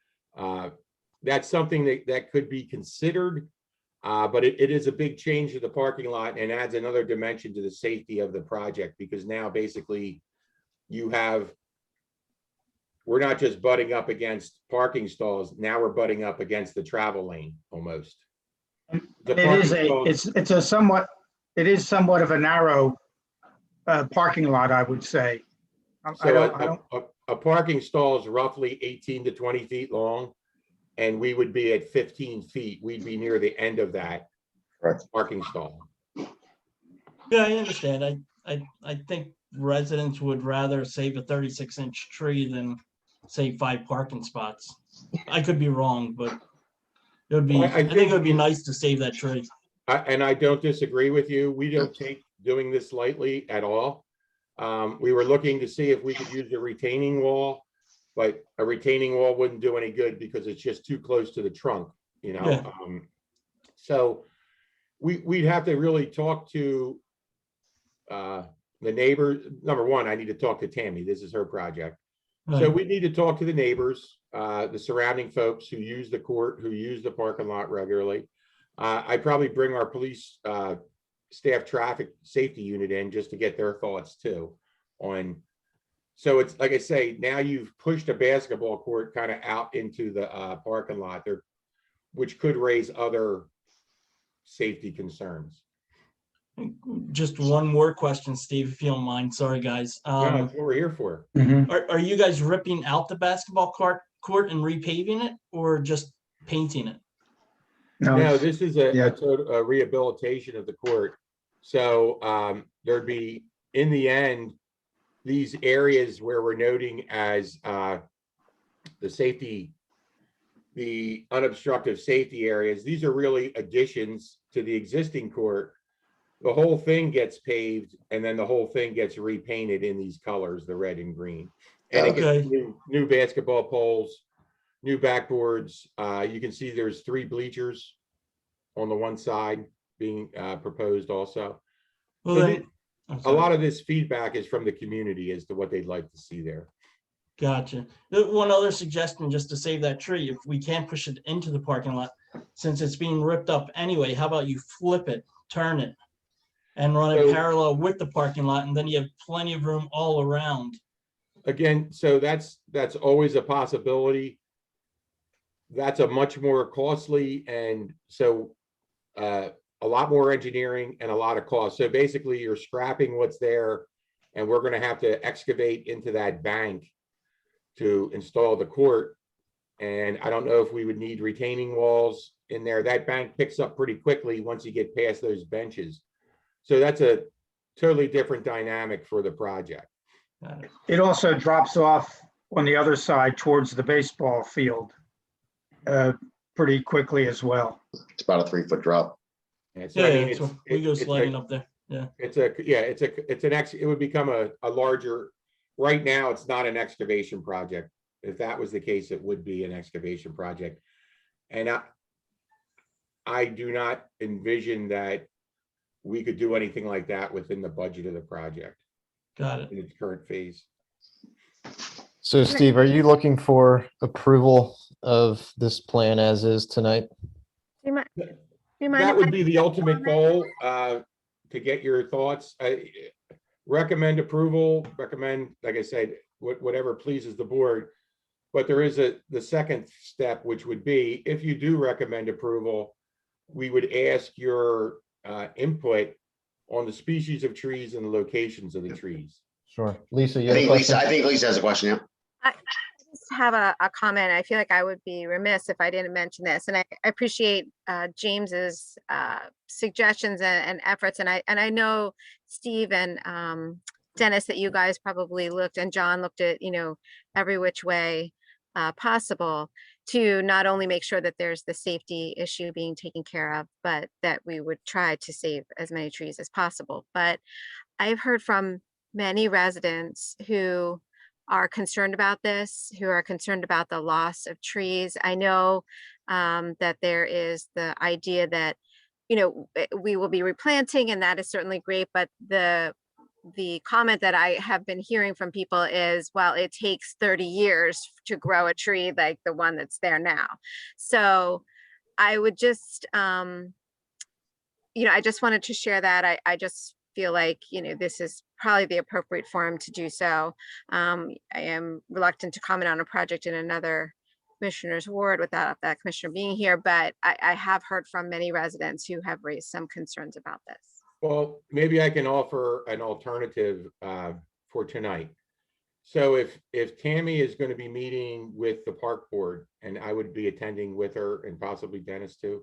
That's something that could be considered, but it is a big change to the parking lot and adds another dimension to the safety of the project, because now basically you have we're not just butting up against parking stalls. Now we're butting up against the travel lane almost. The It is somewhat of a narrow parking lot, I would say. A parking stall is roughly 18 to 20 feet long, and we would be at 15 feet. We'd be near the end of that parking stall. Yeah, I understand. I think residents would rather save a 36-inch tree than save 5 parking spots. I could be wrong, but it would be, Well, I think it would be nice to save that tree. And I don't disagree with you. We don't take doing this lightly at all. We were looking to see if we could use a retaining wall, but a retaining wall wouldn't do any good because it's just too close to the trunk, you know? Yeah. So we'd have to really talk to the neighbors. Number one, I need to talk to Tammy. This is her project. So Right. we need to talk to the neighbors, the surrounding folks who use the court, who use the parking lot regularly. I'd probably bring our police staff traffic safety unit in just to get their thoughts too on. So it's like I say, now you've pushed a basketball court kind of out into the parking lot there, which could raise other safety concerns. Just one more question, Steve, if you don't mind. Sorry, guys. No, that's what we're here for. Are you guys ripping out the basketball court and repaving it, or just painting it? No, this is a total rehabilitation of the court. So there'd be, in the end, these areas where we're noting as the safety, the unobstructed safety areas, these are really additions to the existing court. The whole thing gets paved, and then the whole thing gets repainted in these colors, the red and green. And it gets new basketball poles, new backboards. You can see there's 3 bleachers on the one side being proposed also. Well, So then, a lot of this feedback is from the community as to what they'd like to see there. Gotcha. One other suggestion, just to save that tree, if we can't push it into the parking lot, since it's being ripped up anyway, how about you flip it, turn it, and run it parallel with the parking lot, and then you have plenty of room all around. Again, so that's always a possibility. That's a much more costly, and so a lot more engineering and a lot of cost. So basically you're scrapping what's there, and we're going to have to excavate into that bank to install the court. And I don't know if we would need retaining walls in there. That bank picks up pretty quickly once you get past those benches. So that's a totally different dynamic for the project. It also drops off on the other side towards the baseball field pretty quickly as well. It's about a 3-foot drop. We go sliding up there. Yeah. It would become a larger, right now it's not an excavation project. If that was the case, it would be an excavation project. And I do not envision that we could do anything like that within the budget of the project. Got it. In its current phase. So Steve, are you looking for approval of this plan as is tonight? Do you mind That if would I be the ultimate goal, to get your thoughts. Recommend approval, recommend, like I said, whatever pleases the board. But there is the second step, which would be, if you do recommend approval, we would ask your input on the species of trees and the locations of the trees. Sure. Lisa, you I have a question? think Lisa has a question, yeah. I just have a comment. I feel like I would be remiss if I didn't mention this, and I appreciate James's suggestions and efforts. And I know Steve and Dennis, that you guys probably looked, and John looked at, every which way possible to not only make sure that there's the safety issue being taken care of, but that we would try to save as many trees as possible. But I've heard from many residents who are concerned about this, who are concerned about the loss of trees. I know that there is the idea that, we will be replanting, and that is certainly great. But the comment that I have been hearing from people is, well, it takes 30 years to grow a tree like the one that's there now. So I would just, I just wanted to share that. I just feel like, this is probably the appropriate forum to do so. I am reluctant to comment on a project in another commissioner's ward without that commissioner being here, but I have heard from many residents who have raised some concerns about this. Well, maybe I can offer an alternative for tonight. So if Tammy is going to be meeting with the park board, and I would be attending with her and possibly Dennis too,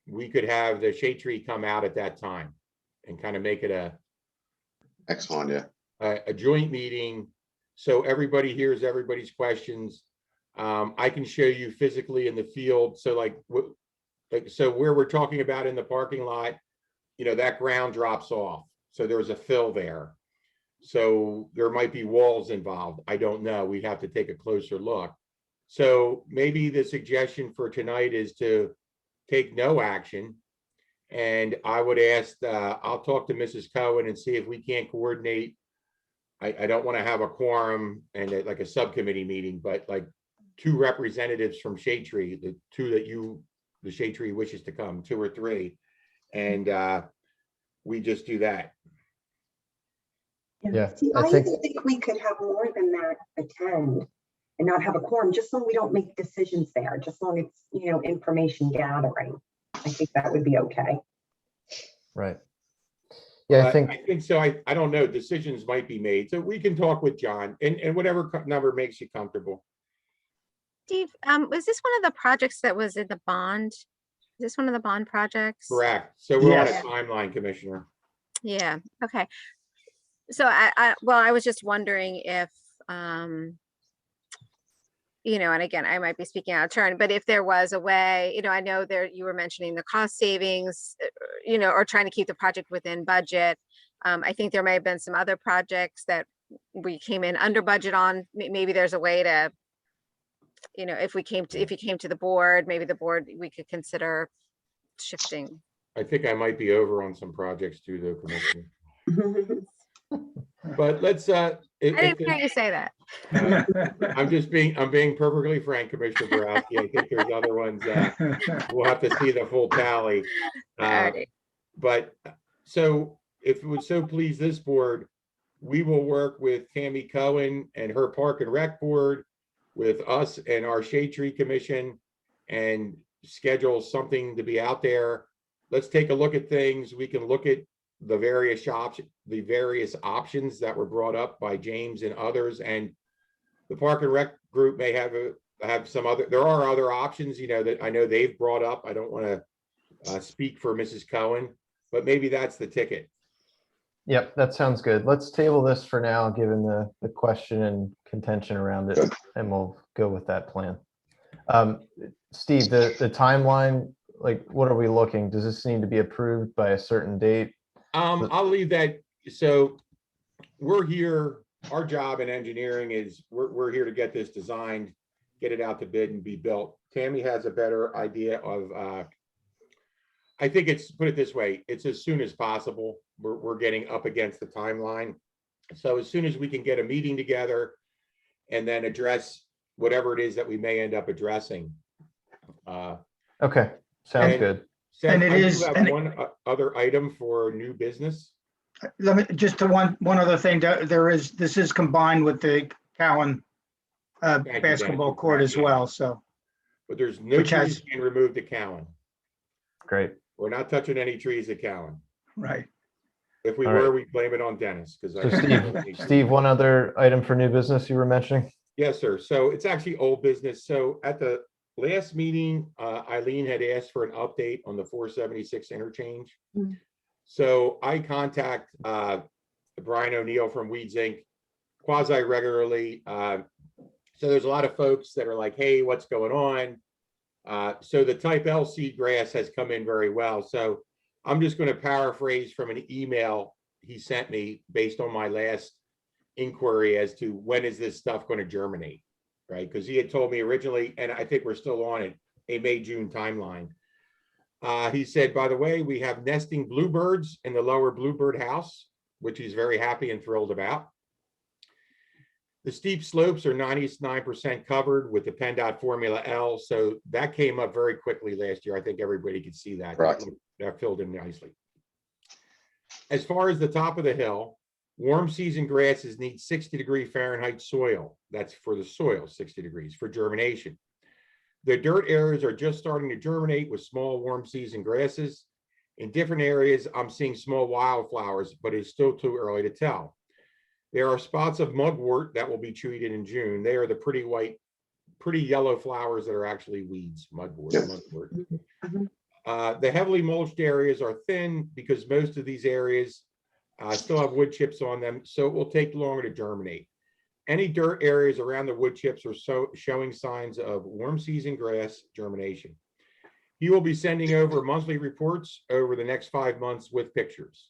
we could have the shade tree come out at that time and kind of make it Excellent, yeah. a joint meeting. So everybody hears everybody's questions. I can show you physically in the field. So so where we're talking about in the parking lot, that ground drops off. So there's a fill there. So there might be walls involved. I don't know. We'd have to take a closer look. So maybe the suggestion for tonight is to take no action. And I would ask, I'll talk to Mrs. Cohen and see if we can't coordinate. I don't want to have a quorum and like a subcommittee meeting, but like 2 representatives from Shade Tree, the 2 that the Shade Tree wishes to come, 2 or 3. And we just do that. Yeah, See, I I think, think we could have more than that attend and not have a quorum, just so we don't make decisions there, just so it's, information gathering. I think that would be okay. right. Yeah, I think so. I don't know. Decisions might be made. So we can talk with John and whatever number makes you comfortable. Steve, was this one of the projects that was in the bond? Is this one of the bond projects? Correct. So we're Yes. on a timeline, Commissioner. Yeah, okay. So I was just wondering if, and again, I might be speaking out of turn, but if there was a way, I know you were mentioning the cost savings, or trying to keep the project within budget. I think there may have been some other projects that we came in under budget on. Maybe there's a way to, if you came to the board, maybe the board, we could consider shifting. I think I might be over on some projects too, though, Commissioner. But let's I didn't hear you say that. I'm being perfectly frank, Commissioner Borowski. I think there's other ones we'll have to see the full tally. But so if it would so please this board, we will work with Tammy Cohen and her Park and Rec board, with us and our Shade Tree Commission, and schedule something to be out there. Let's take a look at things. We can look at the various options that were brought up by James and others, and the Park and Rec group may have some other. There are other options, that I know they've brought up. I don't want to speak for Mrs. Cohen, but maybe that's the ticket. Yep, that sounds good. Let's table this for now, given the question and contention around it, and we'll go with that plan. Steve, the timeline, like, what are we looking? Does this need to be approved by a certain date? I'll leave that. So we're here, our job in engineering is we're here to get this designed, get it out to bid and be built. Tammy has a better idea of, I think it's, put it this way, it's as soon as possible. We're getting up against the timeline. So as soon as we can get a meeting together and then address whatever it is that we may end up addressing. Okay, sounds good. Seth, And it I do is- have and it- one other item for new business. Let me, just to one other thing, this is combined with the Cowan you, basketball Dan. court as well, so. But there's no Which trees has- being removed at Cowan. Great. We're not touching any trees at Cowan. Right. If we All were, right. we blame it on Dennis, because So Steve, one other item for new business you were mentioning? Yes, sir. So it's actually old business. So at the last meeting, Eileen had asked for an update on the 476 interchange. Mm. So I contact Brian O'Neill from Weeds Inc. quasi regularly. So there's a lot of folks that are like, hey, what's going on? So the type L seed grass has come in very well. So I'm just going to paraphrase from an email he sent me based on my last inquiry as to when is this stuff going to germinate, right? Because he had told me originally, and I think we're still on it, a May-June timeline. He said, by the way, we have nesting bluebirds in the lower bluebird house, which he's very happy and thrilled about. The steep slopes are 99% covered with the PennDOT Formula L. So that came up very quickly last year. I think everybody could see that. Correct. That filled in nicely. as far as the top of the hill, warm season grasses need 60-degree Fahrenheit soil. That's for the soil, 60 degrees for germination. The dirt areas are just starting to germinate with small warm season grasses. In different areas, I'm seeing small wildflowers, but it's still too early to tell. There are spots of mugwort that will be treated in June. They are the pretty white, pretty yellow flowers that are actually weeds, mugwort. The heavily mulched areas are thin because most of these areas still have wood chips on them, so it will take longer to germinate. Any dirt areas around the wood chips are showing signs of warm season grass germination. He will be sending over monthly reports over the next 5 months with pictures.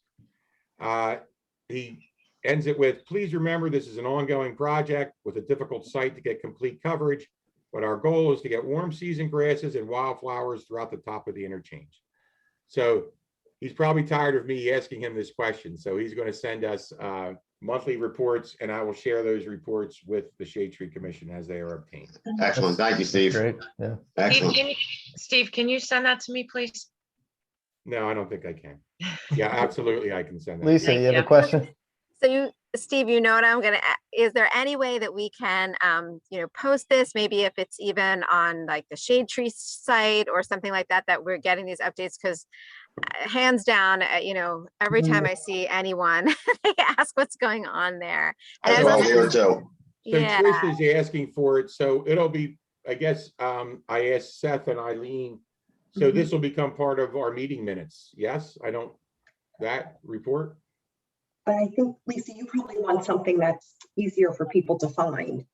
He ends it with, please remember this is an ongoing project with a difficult site to get complete coverage, but our goal is to get warm season grasses and wildflowers throughout the top of the interchange. So he's probably tired of me asking him this question. So he's going to send us monthly reports, and I will share those reports with the Shade Tree Commission as they are obtained. Excellent. Thank you, Steve. Great. Yeah. Excellent. Steve, can you send that to me, please? No, I don't think I can. Yeah, absolutely, I can send that. Lisa, you have a question? So Steve, you know what I'm gonna, is there any way that we can, post this, maybe if it's even on like the Shade Tree site or something like that, that we're getting these updates? Because hands down, every time I see anyone, they ask what's going on there. And As well here too. So yeah, Trish is asking for it, so it'll be, I guess, I asked Seth and Eileen, so this will become part of our meeting minutes. Yes, that report? But I think, Lisa, you probably want something that's easier for people to find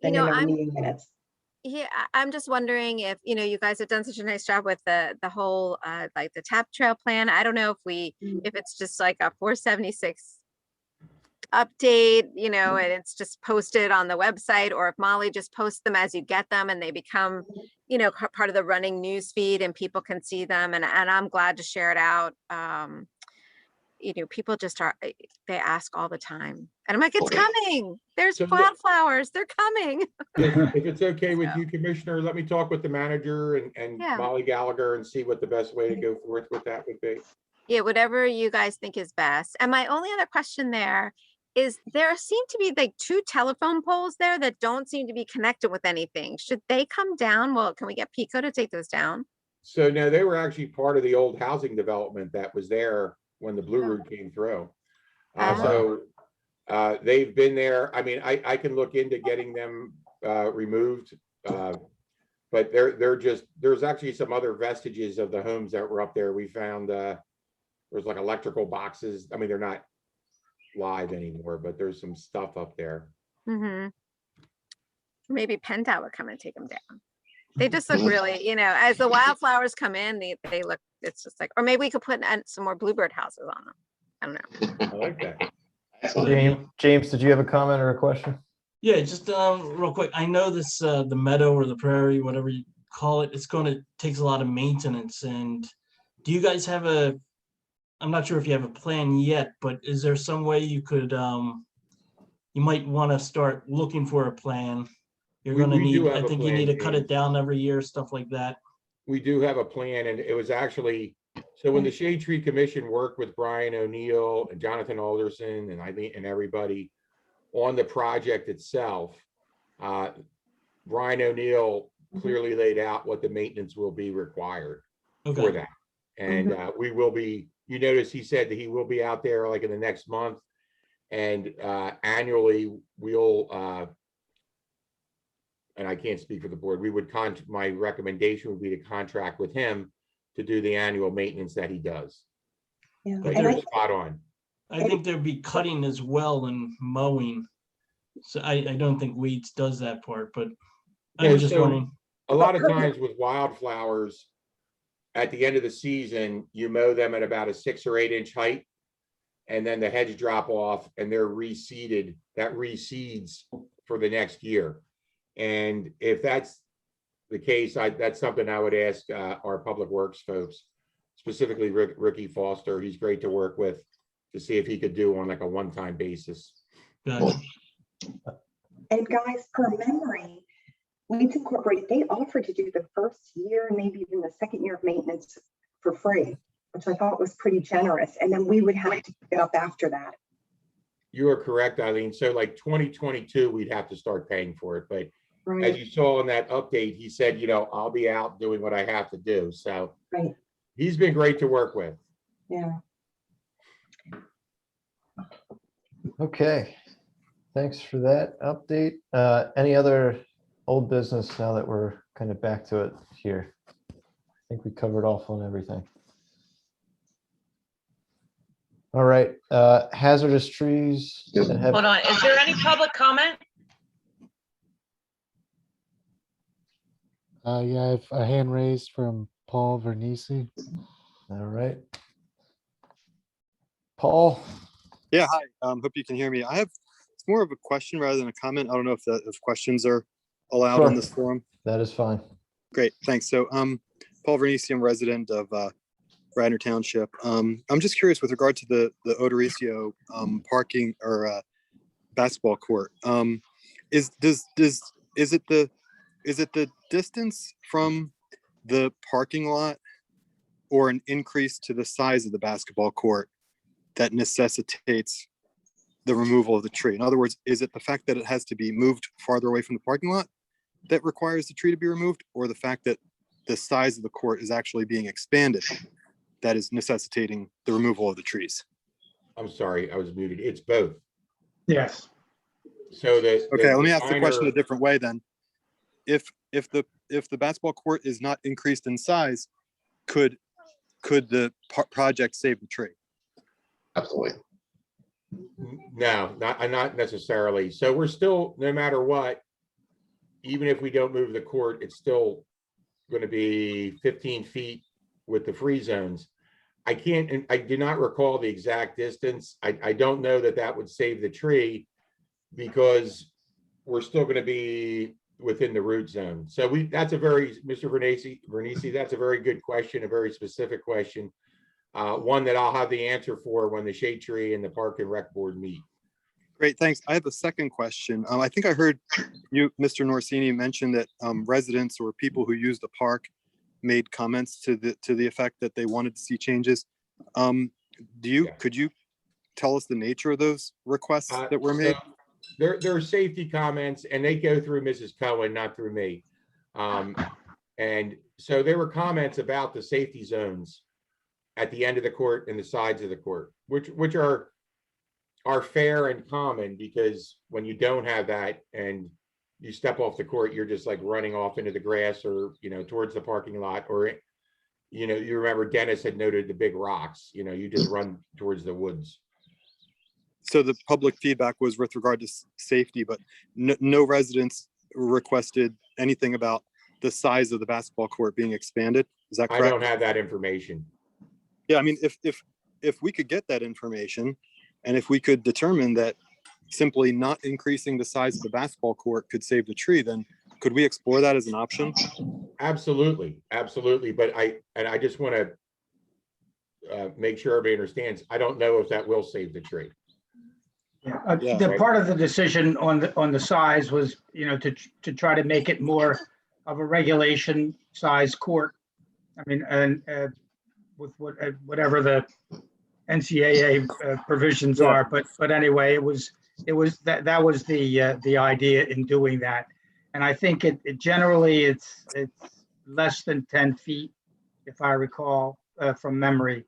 than in our meeting minutes. Yeah, I'm just wondering if, you guys have done such a nice job with the whole, like the tap trail plan. I don't know if it's just like a 476 update, and it's just posted on the website, or if Molly just posts them as you get them and they become, part of the running news feed and people can see them. And I'm glad to share it out. People just they ask all the time. And I'm like, it's coming. There's wildflowers. They're coming. If it's okay with you, Commissioner, let me talk with the manager and Molly Gallagher and see what the best way to go forth with that would be. Yeah, whatever you guys think is best. And my only other question there is, there seem to be like 2 telephone poles there that don't seem to be connected with anything. Should they come down? Well, can we get Pico to take those down? So no, they were actually part of the old housing development that was there when the Blue Route came through. So they've been there. I mean, I can look into getting them removed, but there's actually some other vestiges of the homes that were up there. We found there's like electrical boxes. I mean, they're not live anymore, but there's some stuff up there. Maybe PennDOT would come and take them down. They just look really, as the wildflowers come in, they look, it's just like, or maybe we could put some more bluebird houses on them. I don't know. I like that. James, did you have a comment or a question? Yeah, just real quick. I know this, the meadow or the prairie, whatever you call it, takes a lot of maintenance. And do you guys have I'm not sure if you have a plan yet, but is there some way you could, you might want to start looking for a plan? You're going to need, I think you need to cut it down every year, stuff like that. We do have a plan, and it was actually, so when the Shade Tree Commission worked with Brian O'Neill and Jonathan Alderson and Eileen and everybody on the project itself, Brian O'Neill clearly laid out what the maintenance will be required for that. And we will be, you notice he said that he will be out there like in the next month, and annually we'll, and I can't speak for the board, we would my recommendation would be to contract with him to do the annual maintenance that he does. Yeah. But you're spot on. I think there'd be cutting as well and mowing. So I don't think weeds does that part, but I was just wondering. A lot of times with wildflowers, at the end of the season, you mow them at about a 6 or 8 inch height, and then the heads drop off and they're reseeded. That reseeds for the next year. And if that's the case, that's something I would ask our public works folks, specifically Ricky Foster. He's great to work with, to see if he could do on like a one-time basis. Gotcha. And guys, per memory, Weeds Incorporated, they offered to do the first year, maybe even the second year of maintenance for free. which I thought was pretty generous. And then we would have to pick it up after that. You are correct, Eileen. So like 2022, we'd have to start paying for it. But as Right, you saw in that update, he said, you know, I'll be out doing what I have to do. So right, he's been great to work with. yeah. Okay, thanks for that update. Any other old business now that we're kind of back to it here? I think we covered off on everything. All right, hazardous trees that have, Hold on, is there any public comment? Yeah, I have a hand raised from Paul Vernisi. all right. Paul, Yeah, hi. Hope you can hear me. It's more of a question rather than a comment. I don't know if questions are allowed Sure. on this forum. that is fine. Great, thanks. So, Paul Vernisi, I'm resident of Radnor Township. I'm just curious with regard to the Odoricio parking or basketball court. Is it the distance from the parking lot or an increase to the size of the basketball court that necessitates the removal of the tree? In other words, is it the fact that it has to be moved farther away from the parking lot that requires the tree to be removed, or the fact that the size of the court is actually being expanded that is necessitating the removal of the trees? I'm sorry, I was muted. It's both. Yes. So that. Okay, let me ask the question a different way then. If the basketball court is not increased in size, could the project save the tree? Absolutely. No, not necessarily. So we're still, no matter what, even if we don't move the court, it's still going to be 15 feet with the free zones. I do not recall the exact distance. I don't know that would save the tree because we're still going to be within the root zone. So Mr. Vernisi, that's a very good question, a very specific question. One that I'll have the answer for when the Shade Tree and the Park and Rec Board meet. Great, thanks. I have a second question. I think I heard you, Mr. Norsini, mention that residents or people who use the park made comments to the effect that they wanted to see changes. Could you tell us the nature of those requests that were made? So there are safety comments, and they go through Mrs. Cohen, not through me. And so there were comments about the safety zones at the end of the court and the sides of the court, which are fair and common, because when you don't have that and you step off the court, you're just like running off into the grass or, towards the parking lot, or, you remember Dennis had noted the big rocks, you just run towards the woods. So the public feedback was with regard to safety, but no residents requested anything about the size of the basketball court being expanded. Is that correct? I don't have that information. Yeah, I mean, if we could get that information, and if we could determine that simply not increasing the size of the basketball court could save the tree, then could we explore that as an option? Absolutely. But I just want to make sure everybody understands, I don't know if that will save the tree. Yeah, the part of the decision on the size was, to try to make it more of a regulation size court. I mean, and with whatever the NCAA provisions are, but anyway, it was that was the idea in doing that, and I think it generally it's less than 10 feet, if I recall from memory,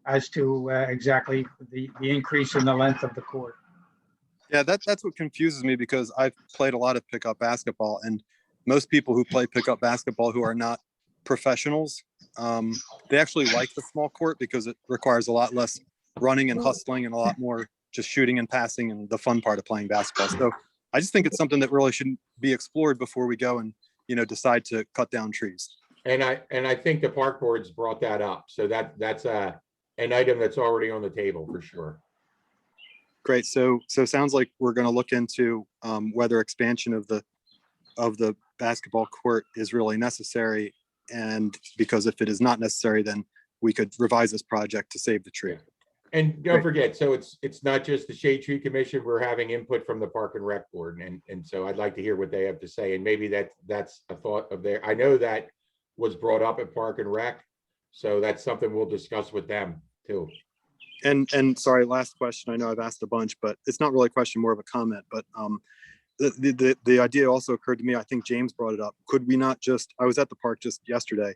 as to exactly the increase in the length of the court. Yeah, that's what confuses me, because I've played a lot of pickup basketball, and most people who play pickup basketball who are not professionals, they actually like the small court because it requires a lot less running and hustling and a lot more just shooting and passing and the fun part of playing basketball. So I just think it's something that really shouldn't be explored before we go and decide to cut down trees. And I think the park board's brought that up, so that's an item that's already on the table for sure. Great. So sounds like we're going to look into whether expansion of the basketball court is really necessary, and because if it is not necessary, then we could revise this project to save the tree. And don't forget, so it's not just the Shade Tree Commission. We're having input from the Park and Rec Board, and so I'd like to hear what they have to say, and maybe that's a thought of their. I know that was brought up at Park and Rec, So that's something we'll discuss with them too. And sorry, last question. I know I've asked a bunch, but it's not really a question, more of a comment. But the idea also occurred to me. I think James brought it up. Could we not just? I was at the park just yesterday.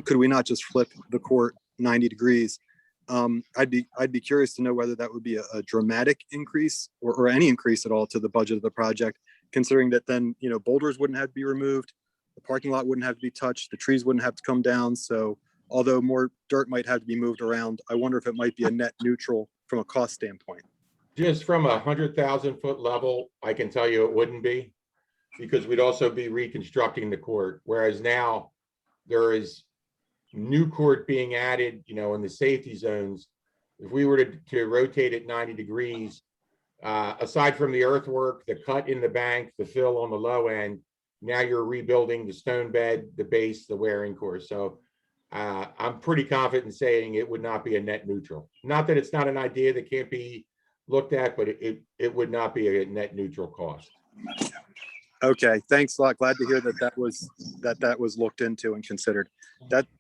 Could we not just flip the court 90 degrees? I'd be curious to know whether that would be a dramatic increase or any increase at all to the budget of the project, considering that then, you know, boulders wouldn't have to be removed, the parking lot wouldn't have to be touched, the trees wouldn't have to come down. So although more dirt might have to be moved around, I wonder if it might be a net neutral from a cost standpoint. Just from 100,000-foot level, I can tell you it wouldn't be, because we'd also be reconstructing the court. Whereas now there is new court being added, you know, in the safety zones. If we were to rotate it 90 degrees, aside from the earthwork, the cut in the bank, the fill on the low end, now you're rebuilding the stone bed, the base, the wearing course. So I'm pretty confident in saying it would not be a net neutral. Not that it's not an idea that can't be looked at, but it would not be a net neutral cost. Okay, thanks a lot. Glad to hear that was looked into and considered.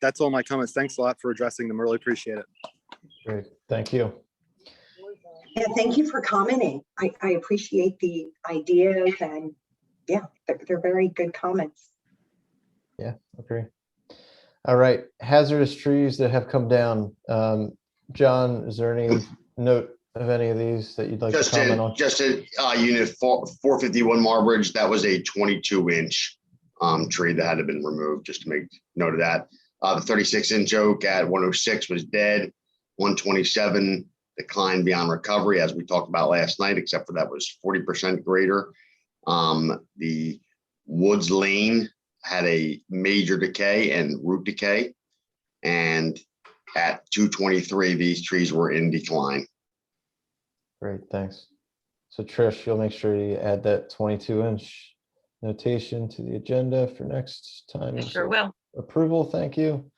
That's all my comments. Thanks a lot for addressing them. Really appreciate it. Great, thank you. Yeah, thank you for commenting. I appreciate the ideas, and yeah, they're very good comments. Yeah, agree. All right, hazardous trees that have come down. John, is there any note of any of these that you'd like to comment on? Just a unit 451 Marbridge, that was a 22-inch tree that had to been removed, just to make note of that. The 36-inch oak at 106 was dead. 127 declined beyond recovery, as we talked about last night, except for that was 40% greater. The Woods Lane had a major decay and root decay. And at 223, these trees were in decline. Great, thanks. So Trish, you'll make sure you add that 22-inch notation to the agenda for next time. I sure will. Approval, thank you.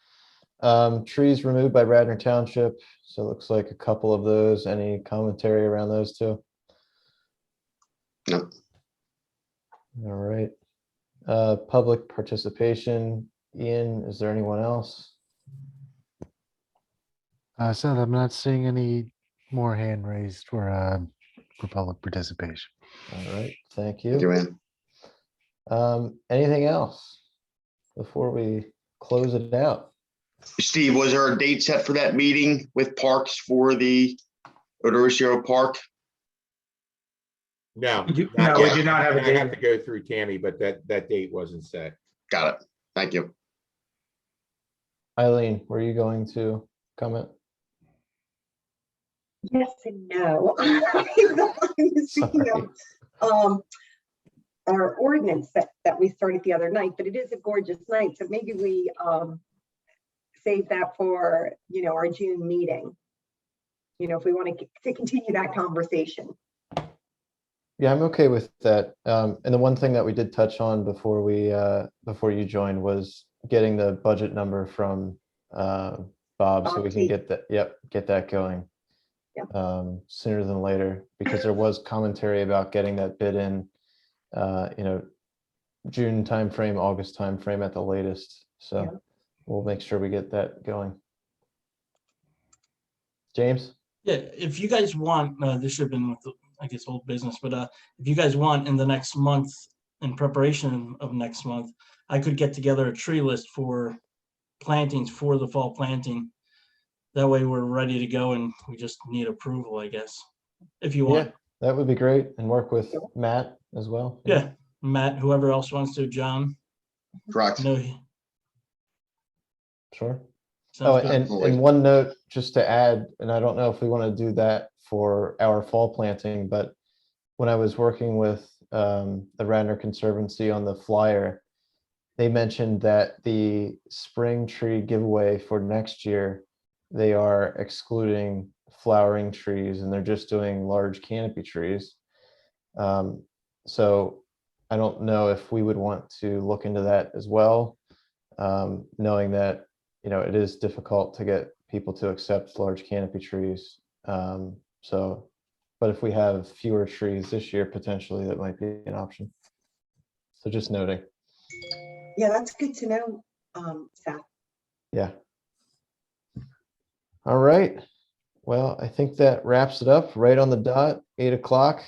Trees removed by Radnor Township. So it looks like a couple of those. Any commentary around those two? No. All right. Public participation. Ian, is there anyone else? So I'm not seeing any more hand raised for public participation. All right, thank you. Thank you, man. Anything else before we close it out? Steve, was there a date set for that meeting with Parks for the Odorosio Park? No, We do not have a I date. have to go through Tammy, but that date wasn't set. Got it. Thank you. Eileen, were you going to comment? Yes and no. Speaking of our ordinance that we started the other night, but it is a gorgeous night, so maybe we save that for, you know, our June meeting, you know, if we want to continue that conversation. Yeah, I'm okay with that. And the one thing that we did touch on before you joined was getting the budget number from Bob, so we can get that. Yep, get that going. Yep. Sooner than later, because there was commentary about getting that bid in, you know, June timeframe, August timeframe at the latest. So. Yep. We'll make sure we get that going. James? Yeah, if you guys want, this should have been with, I guess, old business, but if you guys want in the next month, in preparation of next month, I could get together a tree list for plantings for the fall planting. That way we're ready to go and we just need approval, I guess, if you want. Yeah, that would be great. And work with Matt as well. Yeah, Matt, whoever else wants to, John. Correct. No. Sure. Sounds and one note just to add, and I don't know if we want to do that for our fall planting, but when I was working with the Radnor Conservancy on the flyer, they mentioned that the spring tree giveaway for next year, they are excluding flowering trees and they're just doing large canopy trees. So I don't know if we would want to look into that as well, knowing that, you know, it is difficult to get people to accept large canopy trees. So, but if we have fewer trees this year, potentially that might be an option. So just noting. Yeah, that's good to know, Seth. Yeah. All right. Well, I think that wraps it up right on the dot, 8 o'clock.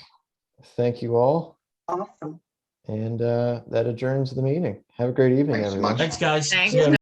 Thank you all. Awesome. And that adjourns the meeting. Have a great evening, Thanks so everyone. much. Thanks, guys. Thanks. See you.